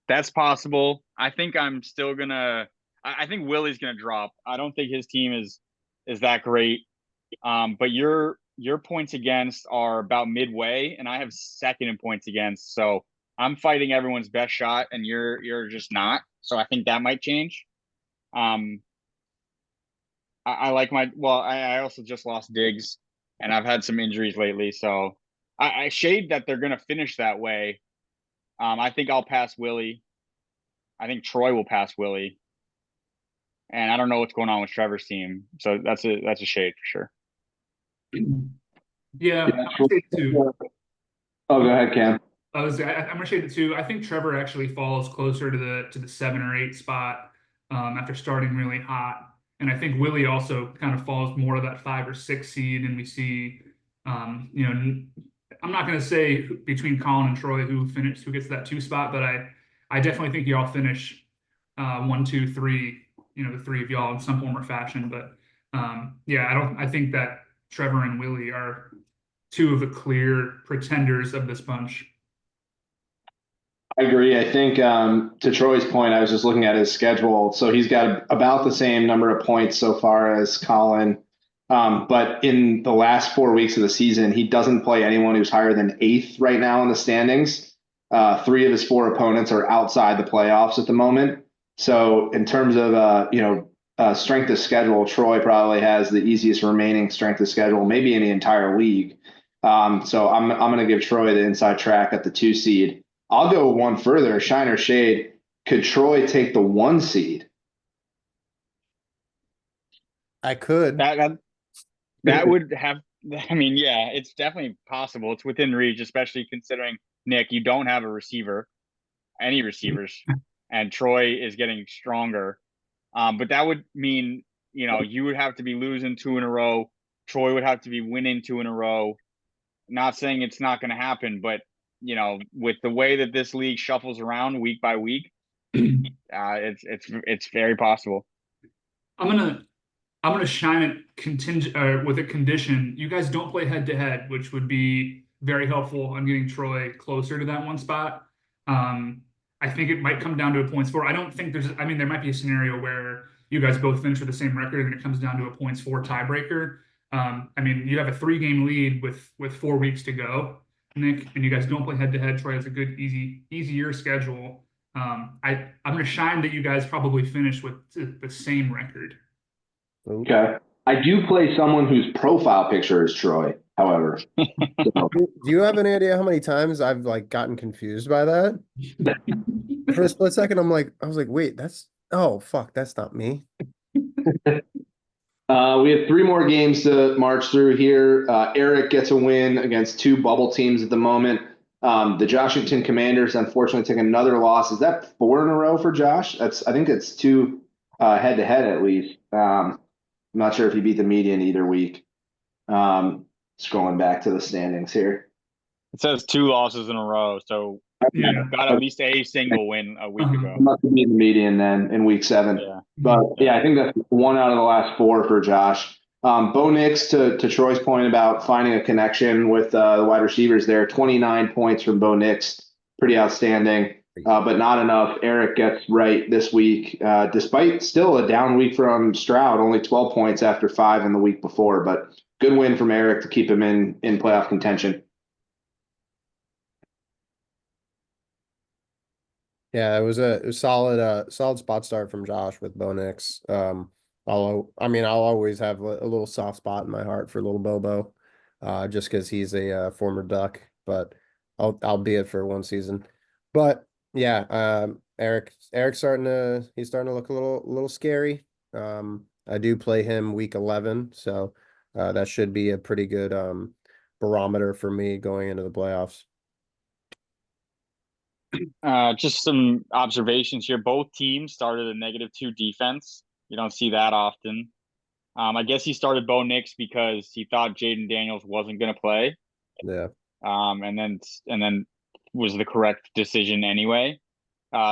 That's possible. I think I'm still gonna. I think Willie's gonna drop. I don't think his team is that great. But your points against are about midway, and I have second in points against. So I'm fighting everyone's best shot, and you're just not. So I think that might change. I like I also just lost Diggs, and I've had some injuries lately. So I shade that they're gonna finish that way. I think I'll pass Willie. I think Troy will pass Willie. And I don't know what's going on with Trevor's team. So that's a shade for sure. Yeah, I'm gonna shade it too. Oh, go ahead, Cam. I'm gonna shade it too. I think Trevor actually falls closer to the 7 or 8 spot after starting really hot. And I think Willie also kind of falls more to that 5 or 6 seed, and we see I'm not going to say between Colin and Troy who gets that 2 spot, but I definitely think y'all finish 1, 2, 3. The 3 of y'all in some form or fashion. But yeah, I think that Trevor and Willie are 2 of the clear pretenders of this bunch. I agree. I think to Troy's point, I was just looking at his schedule. So he's got about the same number of points so far as Colin. But in the last 4 weeks of the season, he doesn't play anyone who's higher than 8th right now in the standings. 3 of his 4 opponents are outside the playoffs at the moment. So in terms of strength of schedule, Troy probably has the easiest remaining strength of schedule, maybe in the entire league. So I'm going to give Troy the inside track at the 2 seed. I'll go one further. Shine or shade. Could Troy take the 1 seed? I could. That would have. I mean, yeah, it's definitely possible. It's within reach, especially considering Nick, you don't have a receiver, any receivers, and Troy is getting stronger. But that would mean, you would have to be losing 2 in a row. Troy would have to be winning 2 in a row. Not saying it's not going to happen, but with the way that this league shuffles around week by week, it's very possible. I'm gonna shine it contingent with a condition. You guys don't play head to head, which would be very helpful on getting Troy closer to that 1 spot. I think it might come down to a points for. I don't think there's. I mean, there might be a scenario where you guys both finish with the same record and it comes down to a points for tiebreaker. I mean, you have a 3-game lead with 4 weeks to go, Nick, and you guys don't play head to head. Troy has a good, easier schedule. I'm gonna shine that you guys probably finish with the same record. Okay. I do play someone whose profile picture is Troy, however. So, Do you have any idea how many times I've like gotten confused by that? For a split second, I was like, wait, oh fuck, that's not me. we have 3 more games to march through here. Eric gets a win against 2 bubble teams at the moment. The Joshington Commanders unfortunately took another loss. Is that 4 in a row for Josh? I think it's 2 head to head at least. I'm not sure if he beat the median either week. Scrolling back to the standings here. It says 2 losses in a row, so Yeah. got at least a single win a week ago. Must have been the median then in week 7. Yeah. But yeah, I think that's 1 out of the last 4 for Josh. Bo Nix, to Troy's point about finding a connection with the wide receivers there, 29 points from Bo Nix. Pretty outstanding, but not enough. Eric gets right this week, despite still a down week from Stroud, only 12 points after 5 in the week before. But good win from Eric to keep him in playoff contention. Yeah, it was a solid spot start from Josh with Bo Nix. I'll always have a little soft spot in my heart for little Bobo, just because he's a former Duck, but I'll be it for 1 season. But yeah, Eric's starting to look a little scary. I do play him week 11, so that should be a pretty good barometer for me going into the playoffs. Just some observations here. Both teams started a -2 defense. You don't see that often. I guess he started Bo Nix because he thought Jaden Daniels wasn't going to play. Yeah. And then was the correct decision anyway.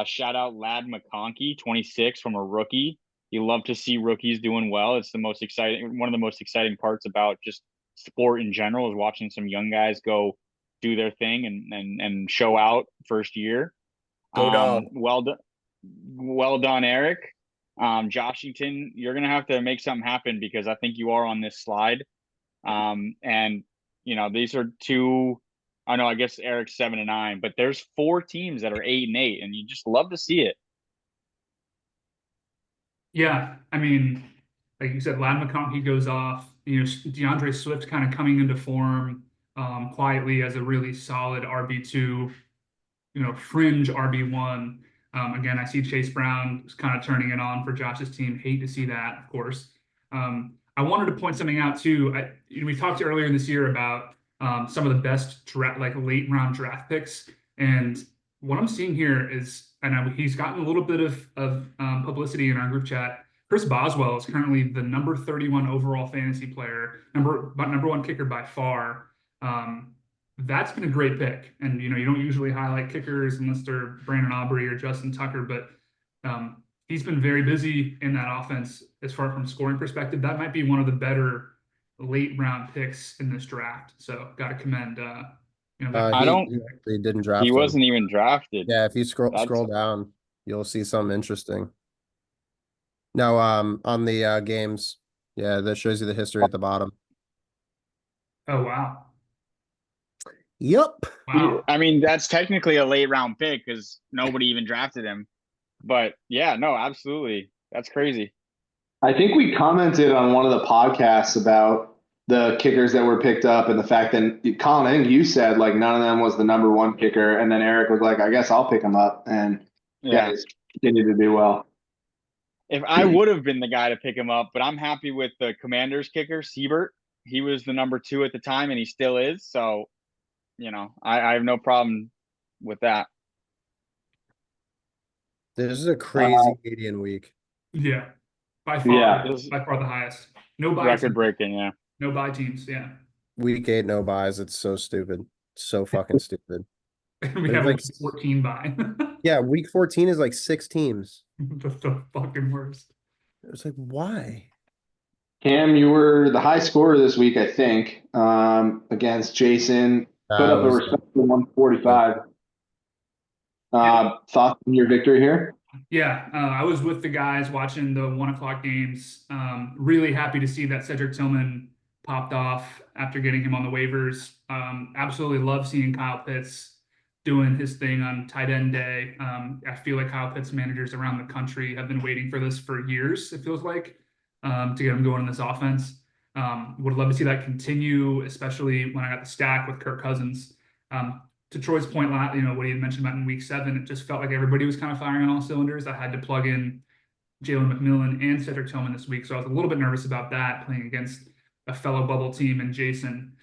Shout out Lad McConkey, 26 from a rookie. You love to see rookies doing well. It's one of the most exciting parts about just sport in general is watching some young guys go do their thing and show out first year. Go dog. Well done, Eric. Joshington, you're gonna have to make something happen because I think you are on this slide. And these are 2. I know, I guess Eric's 7 and 9, but there's 4 teams that are 8 and 8, and you just love to see it. Yeah, I mean, like you said, Lad McConkey goes off. DeAndre Swift kind of coming into form quietly as a really solid RB2, fringe RB1. Again, I see Chase Brown is kind of turning it on for Josh's team. Hate to see that, of course. I wanted to point something out too. We talked earlier in this year about some of the best late round draft picks, and what I'm seeing here is, and he's gotten a little bit of publicity in our group chat. Chris Boswell is currently the number 31 overall fantasy player, number 1 kicker by far. That's been a great pick, and you don't usually highlight kickers unless they're Brandon Aubrey or Justin Tucker, but he's been very busy in that offense as far from scoring perspective. That might be one of the better late round picks in this draft. So got to commend. He didn't draft. He wasn't even drafted. Yeah, if you scroll down, you'll see something interesting. No, on the games, yeah, that shows you the history at the bottom. Oh wow. Yep. Wow. I mean, that's technically a late round pick because nobody even drafted him. But yeah, no, absolutely. That's crazy. I think we commented on one of the podcasts about the kickers that were picked up and the fact that Colin, I think you said like none of them was the number one kicker, and then Eric was like, "I guess I'll pick him up," and Yeah. guys continue to do well. If I would have been the guy to pick him up, but I'm happy with the Commanders kicker, Siebert. He was the number 2 at the time, and he still is. So, I have no problem with that. This is a crazy median week. Yeah, by Yeah. far the highest. No buy Record teams. breaking, yeah. No buy teams. Yeah, Week 8, no buys. It's so stupid. So fucking stupid. we There's have like like 14 buy. Yeah, week 14 is like 6 teams. the fucking worst. It's like, why? Cam, you were the high scorer this week, I think, against Jason. Put up a respectable 145. Thoughts on your victory here? Yeah, I was with the guys watching the 1 o'clock games. Really happy to see that Cedric Tillman popped off after getting him on the waivers. Absolutely love seeing Kyle Pitts doing his thing on tight end day. I feel like Kyle Pitts managers around the country have been waiting for this for years, it feels like, to get him going in this offense. Would love to see that continue, especially when I got the stack with Kirk Cousins. To Troy's point, what he had mentioned about in week 7, it just felt like everybody was kind of firing on all cylinders. I had to plug in Jalen McMillan and Cedric Tillman this week, so I was a little bit nervous about that, playing against a fellow bubble team and Jason.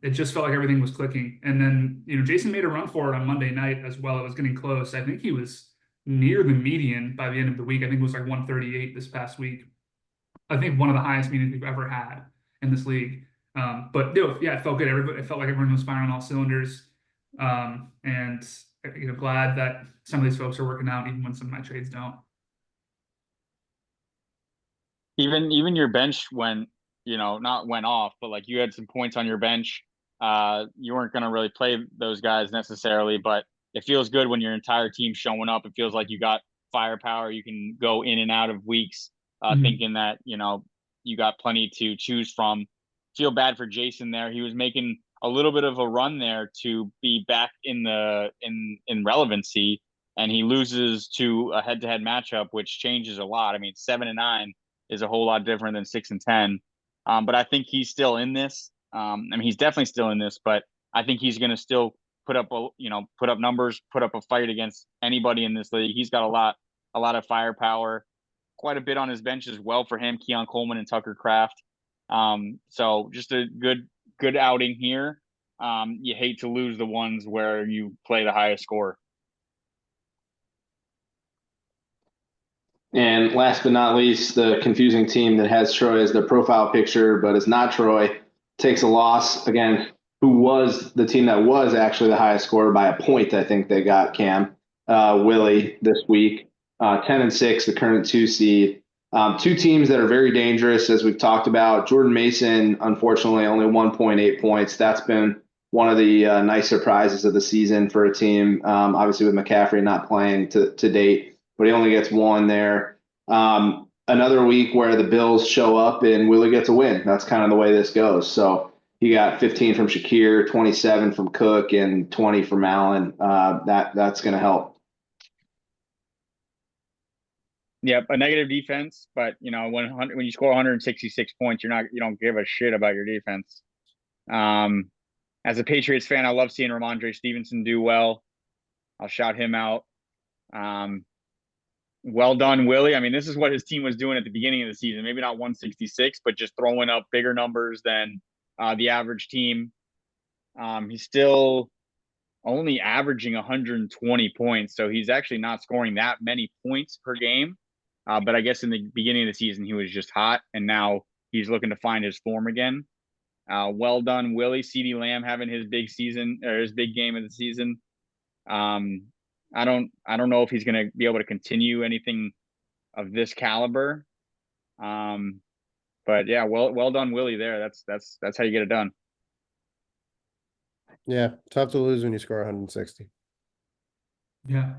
It just felt like everything was clicking. And then, Jason made a run for it on Monday night as well. It was getting close. I think he was near the median by the end of the week. I think it was like 138 this past week. I think one of the highest medians we've ever had in this league. But it felt good. It felt like everyone was firing on all cylinders. And glad that some of these folks are working out even when some of my trades don't. Even your bench not went off, but like you had some points on your bench. You weren't going to really play those guys necessarily, but it feels good when your entire team's showing up. It feels like you got firepower. You can go in and out of weeks, thinking that, you got plenty to choose from. Feel bad for Jason there. He was making a little bit of a run there to be back in relevancy, and he loses to a head-to-head matchup, which changes a lot. I mean, 7-9 is a whole lot different than 6-10. But I think he's still in this. He's definitely still in this, but I think he's going to still put up numbers, put up a fight against anybody in this league. He's got a lot of firepower, quite a bit on his bench as well for him, Keon Coleman and Tucker Kraft. So just a good outing here. You hate to lose the ones where you play the highest score. And last but not least, the confusing team that has Troy as their profile picture, but is not Troy, takes a loss again. Who was the team that was actually the highest scorer by a point? I think they got Cam, Willie this week, 10-6, the current 2 seed. 2 teams that are very dangerous, as we've talked about. Jordan Mason, unfortunately, only 1.8 points. That's been one of the nice surprises of the season for a team. Obviously, with McCaffrey not playing to date, but he only gets 1 there. Another week where the Bills show up and Willie gets a win. That's kind of the way this goes. So he got 15 from Shakir, 27 from Cook, and 20 from Allen. That's going to help. Yep, a negative defense, but when you score 166 points, you don't give a shit about your defense. As a Patriots fan, I love seeing Ramondre Stevenson do well. I'll shout him out. Well done, Willie. I mean, this is what his team was doing at the beginning of the season. Maybe not 166, but just throwing up bigger numbers than the average team. He's still only averaging 120 points, so he's actually not scoring that many points per game. But I guess in the beginning of the season, he was just hot, and now he's looking to find his form again. Well done, Willie. CeeDee Lamb having his big season, or his big game of the season. I don't know if he's going to be able to continue anything of this caliber. But yeah, well done, Willie. There, that's how you get it done. Yeah, tough to lose when you score 160. Yeah.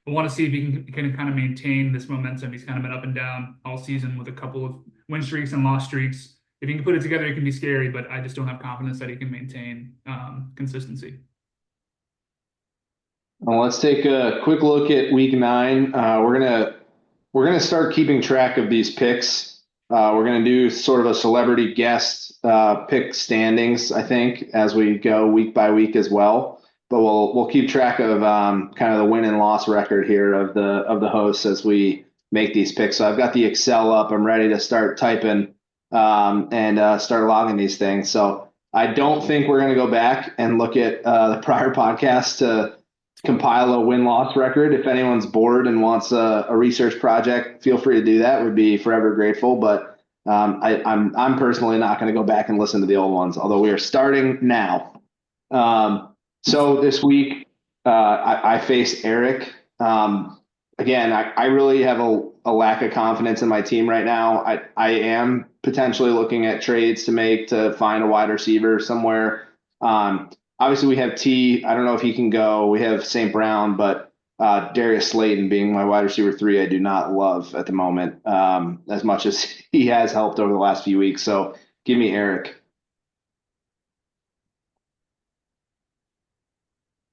I want to see if he can kind of maintain this momentum. He's kind of been up and down all season with a couple of win streaks and loss streaks. If he can put it together, it can be scary, but I just don't have confidence that he can maintain consistency. Well, let's take a quick look at week 9. We're going to we're going to start keeping track of these picks. We're going to do sort of a celebrity guest pick standings, I think, as we go week by week as well. But we'll keep track of kind of the win and loss record here of the hosts as we make these picks. So I've got the Excel up. I'm ready to start typing and start logging these things. So I don't think we're going to go back and look at the prior podcast to compile a win-loss record. If anyone's bored and wants a research project, feel free to do that. Would be forever grateful. But I'm personally not going to go back and listen to the old ones, although we are starting now. So this week I face Eric. Again, I really have a lack of confidence in my team right now. I am potentially looking at trades to make to find a wide receiver somewhere. Obviously, we have T. I don't know if he can go. We have St. Brown, but Darius Slayton being my wide receiver 3, I do not love at the moment as much as he has helped over the last few weeks. So give me Eric.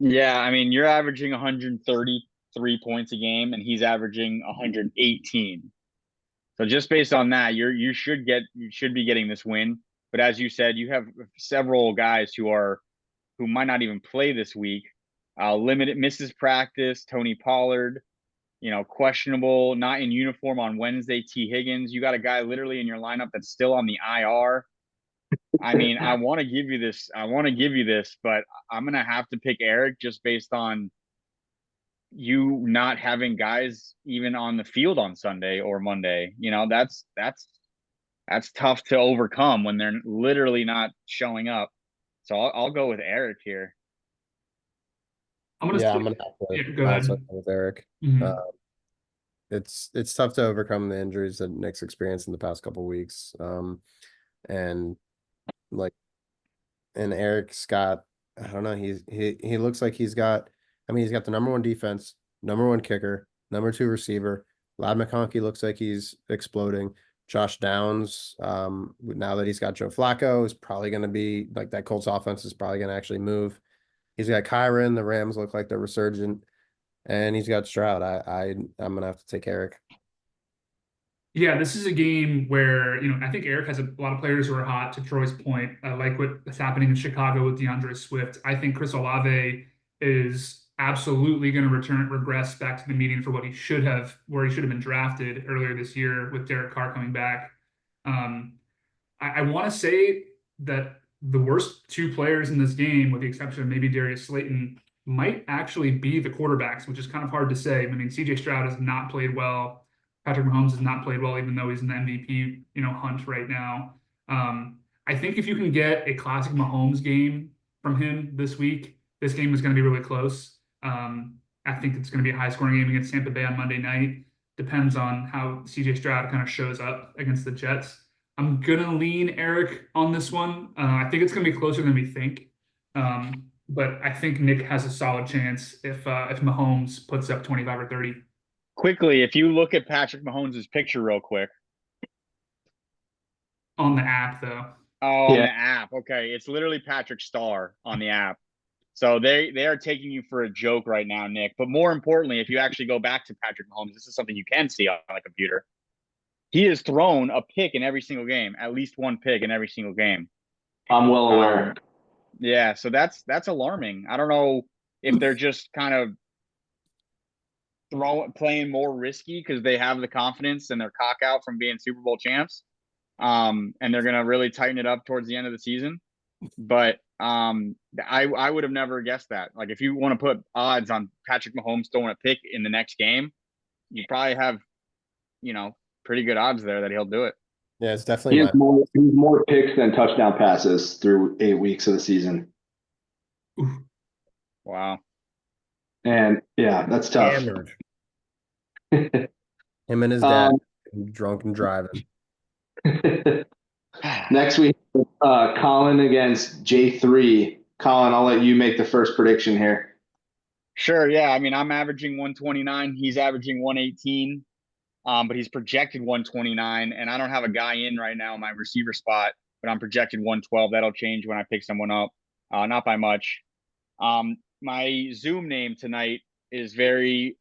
Yeah, I mean, you're averaging 133 points a game, and he's averaging 118. So just based on that, you should be getting this win. But as you said, you have several guys who might not even play this week. Limited misses practice. Tony Pollard, questionable, not in uniform on Wednesday. T. Higgins, you got a guy literally in your lineup that's still on the IR. I mean, I want to give you this, but I'm gonna have to pick Eric just based on you not having guys even on the field on Sunday or Monday. That's tough to overcome when they're literally not showing up. So I'll go with Eric here. I'm gonna I'm gonna have yeah, to go ahead. also go with Eric. Mhm. It's tough to overcome the injuries that Nick's experienced in the past couple weeks. And like, and Eric's got, I don't know, he looks like he's got, I mean, he's got the number 1 defense, number 1 kicker, number 2 receiver. Ladd McConkey looks like he's exploding. Josh Downs, now that he's got Joe Flacco, is probably going to be like that. Colts offense is probably going to actually move. He's got Kyron. The Rams look like they're resurgent, and he's got Stroud. I'm gonna have to take Eric. Yeah, this is a game where, I think Eric has a lot of players who are hot, to Troy's point. I like what's happening in Chicago with DeAndre Swift. I think Chris Olave is absolutely going to regress back to the meeting for where he should have been drafted earlier this year with Derek Carr coming back. I want to say that the worst 2 players in this game, with the exception of maybe Darius Slayton, might actually be the quarterbacks, which is kind of hard to say. I mean, CJ Stroud has not played well. Patrick Mahomes has not played well, even though he's in the MVP, hunt right now. I think if you can get a classic Mahomes game from him this week, this game is going to be really close. I think it's going to be a high-scoring game against Tampa Bay on Monday night. Depends on how CJ Stroud kind of shows up against the Jets. I'm gonna lean Eric on this one. I think it's gonna be closer than we think, but I think Nick has a solid chance if Mahomes puts up 25 or 30 Quickly, if you look at Patrick Mahomes' picture real quick. on the app, though. Oh, on the app. Okay, it's literally Patrick Starr on the app. So they are taking you for a joke right now, Nick. But more importantly, if you actually go back to Patrick Mahomes, this is something you can see on a computer. He has thrown a pick in every single game, at least 1 pick in every single game. I'm well aware. Yeah, so that's alarming. I don't know if they're just kind of playing more risky because they have the confidence and they're cock out from being Super Bowl champs. And they're gonna really tighten it up towards the end of the season. But I would have never guessed that. Like, if you want to put odds on Patrick Mahomes throwing a pick in the next game, you probably have, pretty good odds there that he'll do it. Yeah, it's definitely He's more picks than touchdown passes through 8 weeks of the season. Wow. And yeah, that's tough. hammered. Him and his dad drunk and driving. Next week, Colin against J3. Colin, I'll let you make the first prediction here. Sure, yeah. I mean, I'm averaging 129. He's averaging 118. But he's projected 129, and I don't have a guy in right now in my receiver spot, but I'm projected 112. That'll change when I pick someone up, not by much. My Zoom name tonight is very,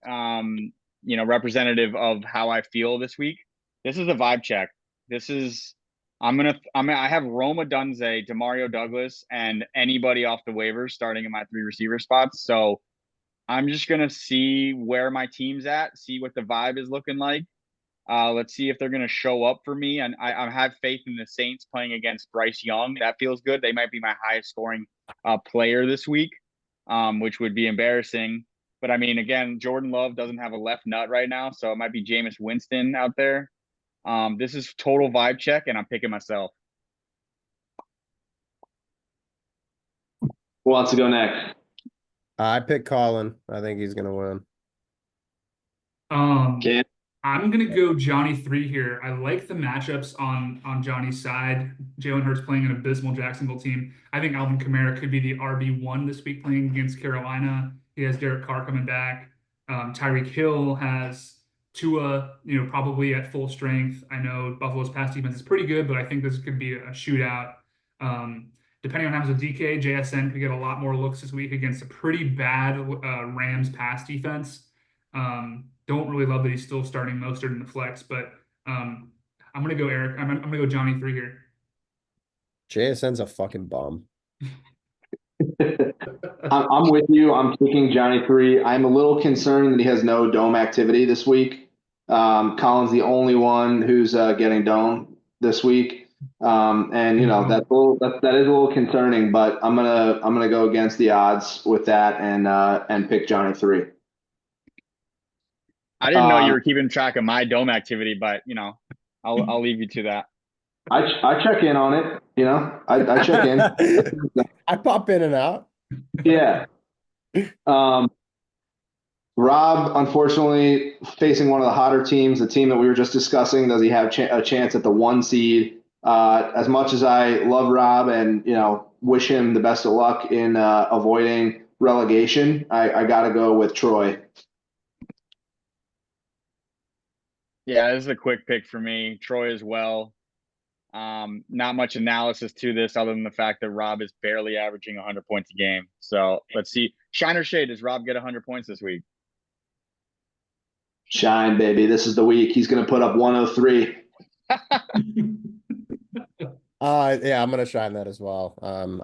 representative of how I feel this week. This is a vibe check. This is I have Roma Dunze, Demario Douglas, and anybody off the waivers starting in my 3 receiver spots. So I'm just gonna see where my team's at, see what the vibe is looking like. Let's see if they're gonna show up for me. And I have faith in the Saints playing against Bryce Young. That feels good. They might be my highest scoring player this week, which would be embarrassing. But I mean, again, Jordan Love doesn't have a left nut right now, so it might be Jameis Winston out there. This is total vibe check, and I'm picking myself. Who wants to go next? I pick Colin. I think he's gonna win. Ken? I'm gonna go Johnny 3 here. I like the matchups on Johnny's side. Jalen Hurts playing an abysmal Jacksonville team. I think Alvin Kamara could be the RB1 this week playing against Carolina. He has Derek Carr coming back. Tyreek Hill has Tua, probably at full strength. I know Buffalo's pass defense is pretty good, but I think this could be a shootout. Depending on what happens with DK, JSN could get a lot more looks this week against a pretty bad Rams pass defense. Don't really love that he's still starting Mostert in the flex, but I'm gonna go Eric. I'm gonna go Johnny 3 here. JSN's a fucking bum. I'm with you. I'm picking Johnny 3. I'm a little concerned that he has no dome activity this week. Colin's the only one who's getting dome this week. And that is a little concerning, but I'm gonna go against the odds with that and pick Johnny 3. I didn't know you were keeping track of my dome activity, but I'll leave you to that. I check in on it, I check in. I pop in and out. Yeah. Rob, unfortunately, facing one of the hotter teams, the team that we were just discussing. Does he have a chance at the 1 seed? As much as I love Rob and wish him the best of luck in avoiding relegation, I got to go with Troy. Yeah, this is a quick pick for me. Troy as well. Not much analysis to this other than the fact that Rob is barely averaging 100 points a game. So let's see. Shine or shade, does Rob get 100 points this week? Shine, baby. This is the week. He's going to put up 103. Yeah, I'm gonna shine that as well.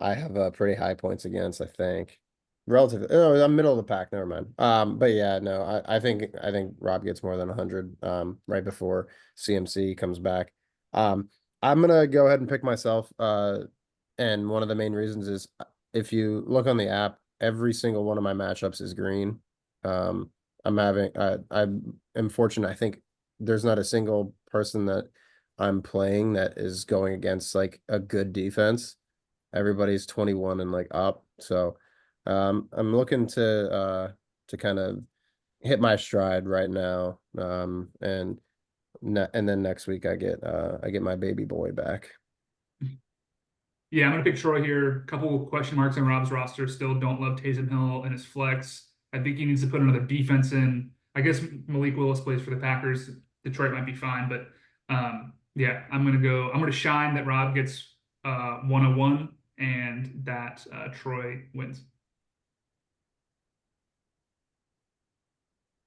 I have pretty high points against, I think. Relative. Oh, I'm middle of the pack, never mind. But yeah, no, I think Rob gets more than 100 right before CMC comes back. I'm gonna go ahead and pick myself. And one of the main reasons is if you look on the app, every single one of my matchups is green. I am fortunate. I think there's not a single person that I'm playing that is going against like a good defense. Everybody's 21 and like up. So I'm looking to kind of hit my stride right now. And then next week I get my baby boy back. Yeah, I'm gonna pick Troy here. Couple question marks on Rob's roster. Still don't love Taysom Hill and his flex. I think he needs to put another defense in. I guess Malik Willis plays for the Packers. Detroit might be fine, but yeah, I'm gonna shine that Rob gets 101 and that Troy wins.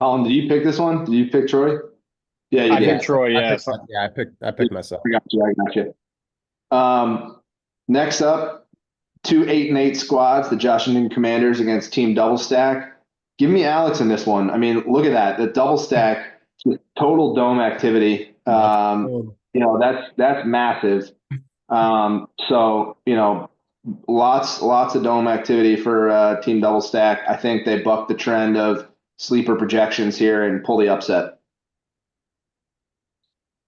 Colin, did you pick this one? Did you pick Troy? Yeah, you I did. picked Troy, yes. I picked myself. I got you. Next up, 2 8-8 squads, the Washington Commanders against Team Double Stack. Give me Alex in this one. I mean, look at that. The double stack, total dome activity. That's massive. So, lots of dome activity for Team Double Stack. I think they bucked the trend of sleeper projections here and pull the upset.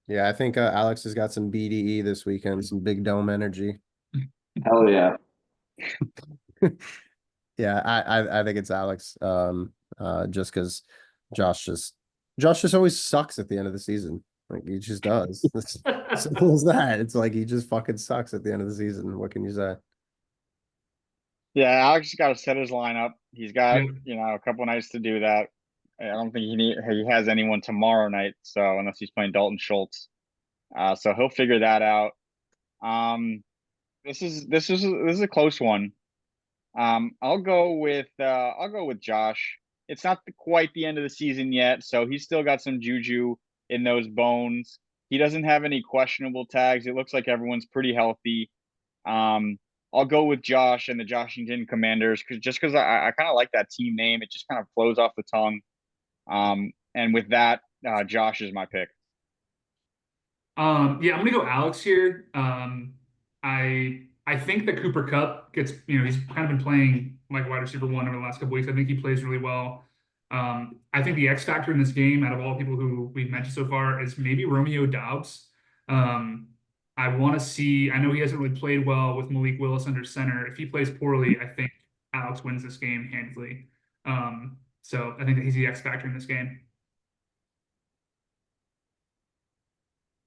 Yeah, I think Alex has got some BDE this weekend, some big dome energy. Hell yeah. Yeah, I think it's Alex. Just because Josh just always sucks at the end of the season. Like he just does. It's simple as that. It's like he just fucking sucks at the end of the season. What can you say? Yeah, Alex got to set his lineup. He's got a couple nights to do that. I don't think he has anyone tomorrow night. So unless he's playing Dalton Schultz, so he'll figure that out. This is a close one. I'll go with Josh. it's not quite the end of the season yet, so he's still got some juju in those bones. He doesn't have any questionable tags. It looks like everyone's pretty healthy. I'll go with Josh and the Washington Commanders because I kind of like that team name. It just kind of flows off the tongue. And with that, Josh is my pick. Yeah, I'm gonna go Alex here. I think that Cooper Kupp gets, he's kind of been playing like wide receiver one over the last couple weeks. I think he plays really well. I think the X factor in this game, out of all people who we've mentioned so far, is maybe Romeo Doubs. I want to see. I know he hasn't really played well with Malik Willis under center. If he plays poorly, I think Alex wins this game handily. So I think that he's the X factor in this game.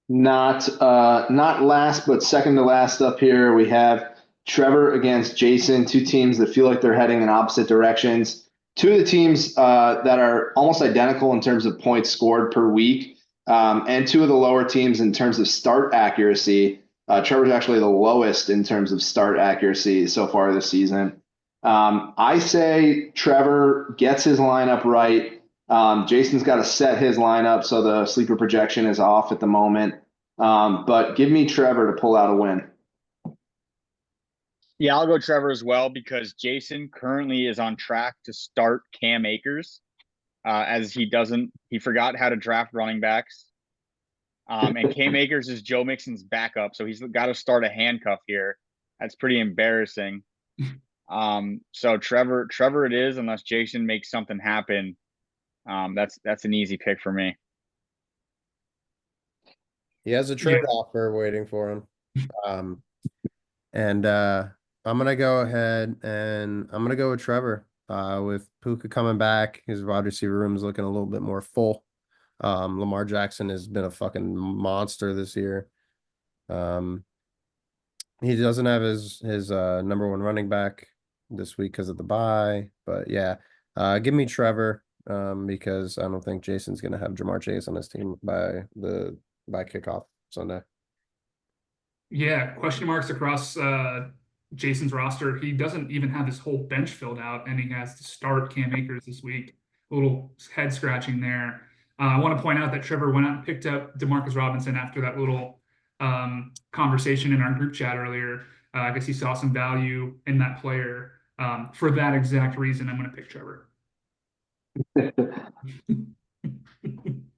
Not last, but second to last up here, we have Trevor against Jason, two teams that feel like they're heading in opposite directions. Two of the teams that are almost identical in terms of points scored per week, and two of the lower teams in terms of start accuracy. Trevor's actually the lowest in terms of start accuracy so far this season. I say Trevor gets his lineup right. Jason's got to set his lineup, so the sleeper projection is off at the moment. But give me Trevor to pull out a win. Yeah, I'll go Trevor as well because Jason currently is on track to start Cam Akers, as he forgot how to draft running backs. And Cam Akers is Joe Mixon's backup, so he's got to start a handcuff here. That's pretty embarrassing. So Trevor it is, unless Jason makes something happen. That's an easy pick for me. He has a trade offer waiting for him. And I'm gonna go ahead and I'm gonna go with Trevor. With Puka coming back, his wide receiver room is looking a little bit more full. Lamar Jackson has been a fucking monster this year. He doesn't have his number one running back this week because of the bye, but yeah, give me Trevor because I don't think Jason's gonna have Jamar Chase on his team by kickoff Sunday. Yeah, question marks across Jason's roster. He doesn't even have his whole bench filled out, and he has to start Cam Akers this week. A little head scratching there. I want to point out that Trevor went out and picked up Demarcus Robinson after that little conversation in our group chat earlier. I guess he saw some value in that player. For that exact reason, I'm going to pick Trevor.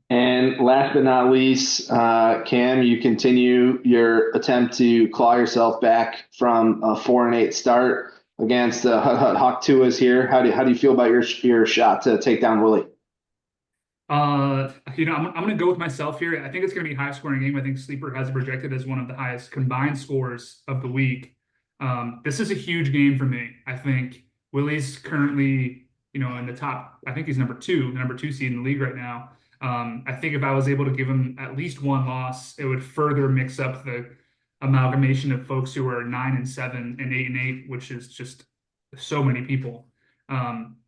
And last but not least, Cam, you continue your attempt to claw yourself back from a 4-8 start against Hawk Tua's here. How do you feel about your shot to take down Willie? I'm going to go with myself here. I think it's going to be a high-scoring game. I think Sleeper has it projected as one of the highest combined scores of the week. This is a huge game for me. I think Willie's currently, in the top. I think he's number two seed in the league right now. I think if I was able to give him at least one loss, it would further mix up the amalgamation of folks who are 9-7 and 8-8, which is just so many people.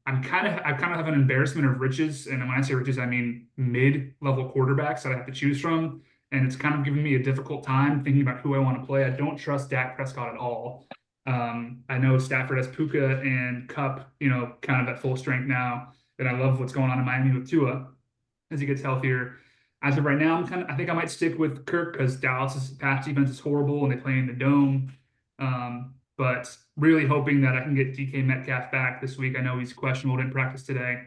I kind of have an embarrassment of riches, and when I say riches, I mean mid-level quarterbacks that I have to choose from, and it's kind of giving me a difficult time thinking about who I want to play. I don't trust Dak Prescott at all. I know Stafford has Puka and Kupp, kind of at full strength now, and I love what's going on in Miami with Tua as he gets healthier. As of right now, I think I might stick with Kirk because Dallas's pass defense is horrible and they play in the dome. But really hoping that I can get DK Metcalf back this week. I know he's questionable, didn't practice today.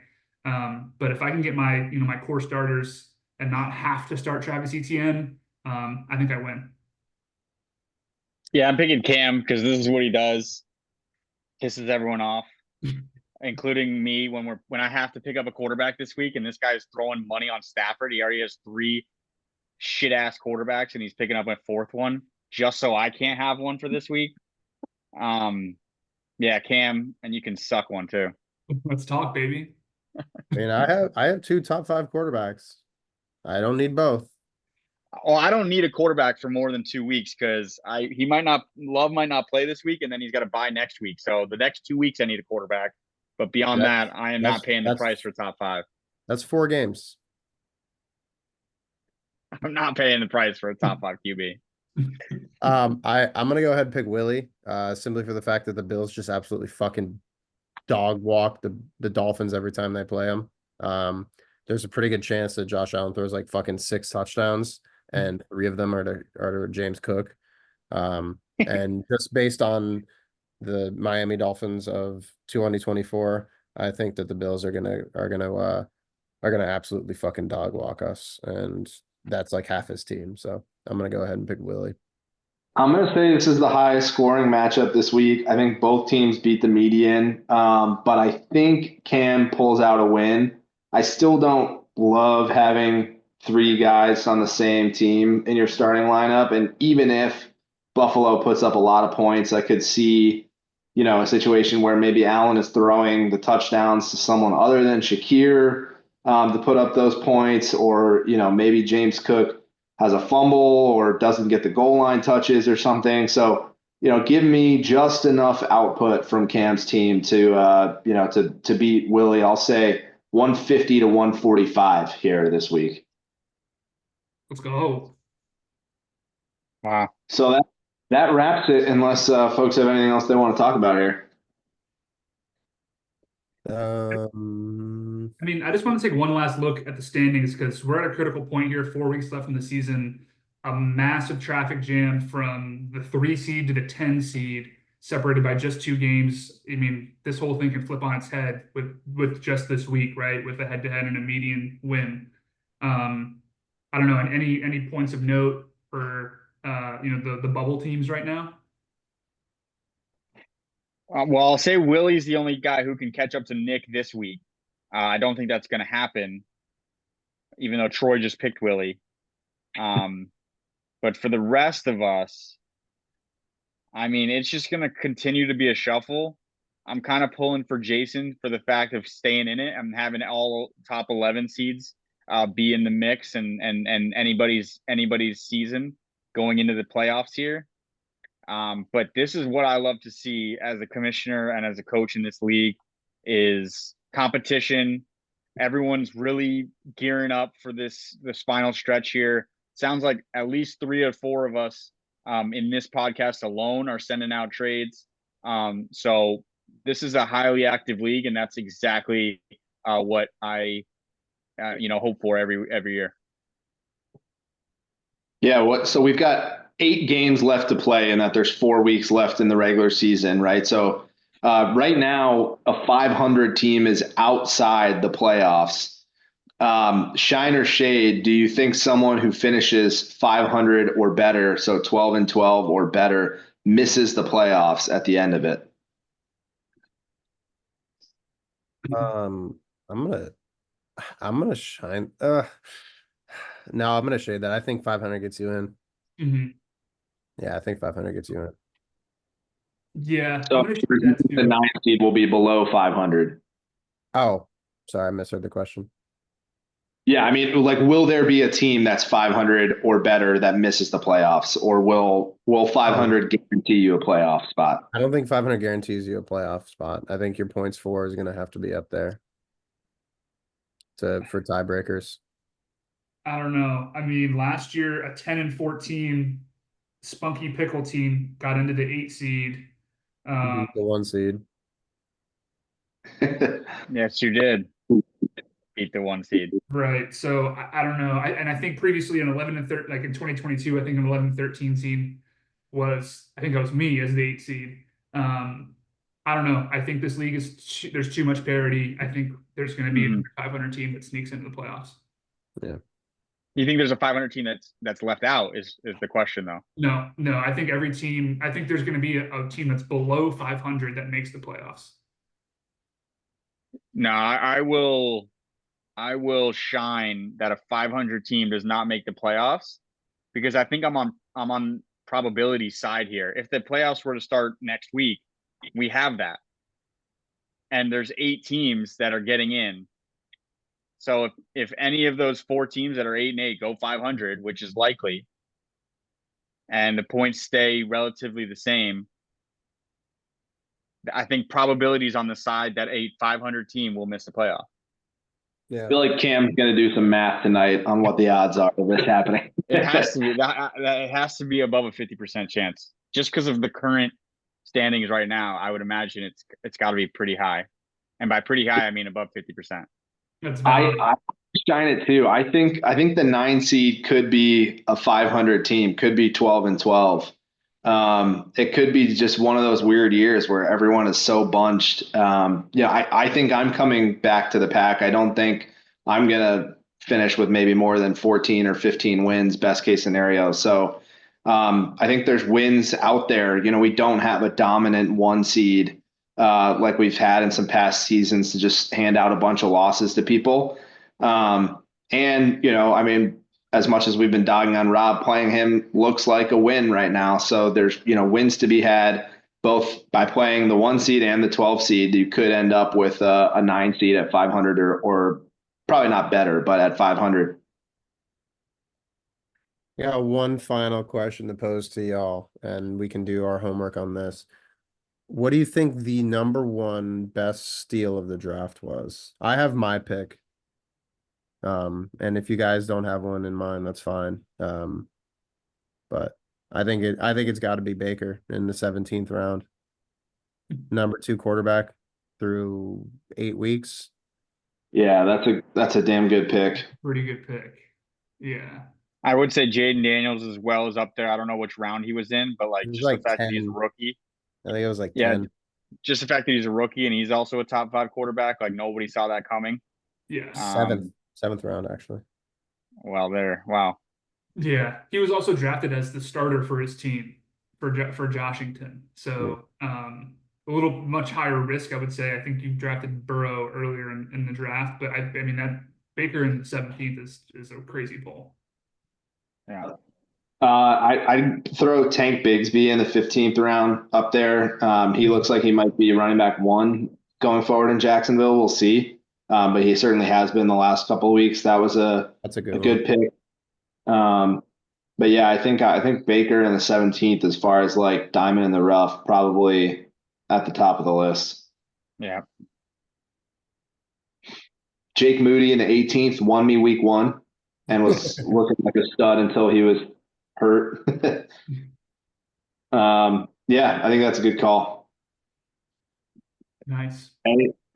But if I can get my core starters and not have to start Travis Etienne, I think I win. Yeah, I'm picking Cam because this is what he does. Pisses everyone off, including me when I have to pick up a quarterback this week and this guy's throwing money on Stafford. He already has 3 shit ass quarterbacks and he's picking up a 4th one just so I can't have one for this week. Yeah, Cam, and you can suck one too. Let's talk, baby. I mean, I have 2 top 5 quarterbacks. I don't need both. Well, I don't need a quarterback for more than 2 weeks because Love might not play this week, and then he's got to bye next week. So the next 2 weeks, I need a quarterback. But beyond that, I am not paying the price for top 5. That's 4 games. I'm not paying the price for a top 5 QB. I'm gonna go ahead and pick Willie, simply for the fact that the Bills just absolutely fucking dog walk the Dolphins every time they play them. There's a pretty good chance that Josh Allen throws like fucking 6 touchdowns, and 3 of them are to James Cook. And just based on the Miami Dolphins of 2024, I think that the Bills are gonna absolutely fucking dog walk us, and that's like half his team. So I'm gonna go ahead and pick Willie. I'm going to say this is the highest scoring matchup this week. I think both teams beat the median, but I think Cam pulls out a win. I still don't love having 3 guys on the same team in your starting lineup. And even if Buffalo puts up a lot of points, I could see, a situation where maybe Allen is throwing the touchdowns to someone other than Shakir to put up those points, or, maybe James Cook has a fumble or doesn't get the goal line touches or something. So, give me just enough output from Cam's team to beat Willie. I'll say 150 to 145 here this week. Let's go. Wow. So that wraps it, unless folks have anything else they want to talk about here. Um, I mean, I just want to take one last look at the standings because we're at a critical point here, 4 weeks left in the season. A massive traffic jam from the 3 seed to the 10 seed, separated by just 2 games. I mean, this whole thing can flip on its head with just this week, right? With a head-to-head and a median win. I don't know. Any points of note for the bubble teams right now? Well, I'll say Willie's the only guy who can catch up to Nick this week. I don't think that's going to happen, even though Troy just picked Willie. But for the rest of us, I mean, it's just going to continue to be a shuffle. I'm kind of pulling for Jason for the fact of staying in it. I'm having all top 11 seeds be in the mix and anybody's season going into the playoffs here. But this is what I love to see as a commissioner and as a coach in this league is competition. Everyone's really gearing up for this final stretch here. Sounds like at least 3 or 4 of us in this podcast alone are sending out trades. So this is a highly active league, and that's exactly what I hope for every year. Yeah, so we've got 8 games left to play, and that there's 4 weeks left in the regular season, right? So right now, a 500 team is outside the playoffs. Shine or shade, do you think someone who finishes 500 or better, so 12-12 or better, misses the playoffs at the end of it? I'm gonna shine. No, I'm gonna shade that. I think 500 gets you in. Mm-hmm. Yeah, I think 500 gets you in. Yeah, So I'm gonna shoot that the too. 9th seed will be below 500. Oh, sorry, I misheard the question. Yeah, I mean, like, will there be a team that's 500 or better that misses the playoffs, or will 500 guarantee you a playoff spot? I don't think 500 guarantees you a playoff spot. I think your points for is gonna have to be up there for tiebreakers. I don't know. I mean, last year a 10-14 Spunky Pickle team got into the 8 seed. The 1 seed. Yes, you did beat the 1 seed. Right. So I don't know. I think previously in 11 and 13, like in 2022, I think an 11-13 seed was, I think it was me as the 8 seed. I don't know. I think this league there's too much parity. I think there's going to be a 500 team that sneaks into the playoffs. Yeah. You think there's a 500 team that's left out is the question though? No. I think I think there's going to be a team that's below 500 that makes the playoffs. No, I will shine that a 500 team does not make the playoffs because I think I'm on probability side here. If the playoffs were to start next week, we have that. And there's 8 teams that are getting in. So if any of those 4 teams that are 8-8 go 500, which is likely, and the points stay relatively the same, I think probability is on the side that a 500 team will miss the playoff. Yeah. I feel like Cam's going to do some math tonight on what the odds are of this happening. It has to be it has to be above a 50% chance just because of the current standings right now. I would imagine it's got to be pretty high. And by pretty high, I mean above 50%. That's valid. I shine it too. I think the 9 seed could be a 500 team, could be 12-12. It could be just one of those weird years where everyone is so bunched. I think I'm coming back to the pack. I don't think I'm gonna finish with maybe more than 14 or 15 wins, best case scenario. So I think there's wins out there. We don't have a dominant 1 seed like we've had in some past seasons to just hand out a bunch of losses to people. I mean, as much as we've been dogging on Rob, playing him looks like a win right now. So there's, wins to be had both by playing the 1 seed and the 12 seed. You could end up with a 9 seed at 500 or probably not better, but at 500. Yeah, one final question to pose to y'all, and we can do our homework on this. What do you think the number 1 best steal of the draft was? I have my pick. And if you guys don't have one in mind, that's fine. But I think it's got to be Baker in the 17th round. Number 2 quarterback through 8 weeks. Yeah, that's a damn good pick. Pretty good pick. Yeah. I would say Jaden Daniels as well is up there. I don't know which round he was in, but He was just like the fact that he's a 10. rookie. I think it was like Yeah, 10. just the fact that he's a rookie and he's also a top 5 quarterback, like nobody saw that coming. Yes. Seventh round, actually. Well, there. Wow. Yeah. He was also drafted as the starter for his team for Joshington. So a little much higher risk, I would say. I think you drafted Burrow earlier in the draft, but I mean that Baker in the 17th is a crazy pull. Yeah. I'd throw Tank Bigsby in the 15th round up there. He looks like he might be running back 1 going forward in Jacksonville. We'll see. But he certainly has been the last couple of weeks. That was That's a good good pick. But yeah, I think Baker in the 17th, as far as like diamond in the rough, probably at the top of the list. Yeah. Jake Moody in the 18th won me week 1 and was looking like a stud until he was hurt. Yeah, I think that's a good call. Nice.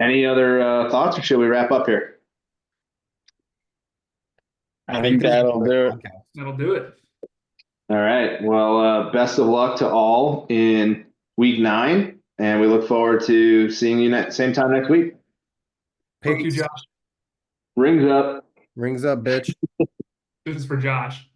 Any other thoughts, or should we wrap up here? I think that'll do it. That'll do it. All right. Well, best of luck to all in week 9, and we look forward to seeing you same time next week. Thank you, Josh. Rings up. Rings up, bitch. This is for Josh.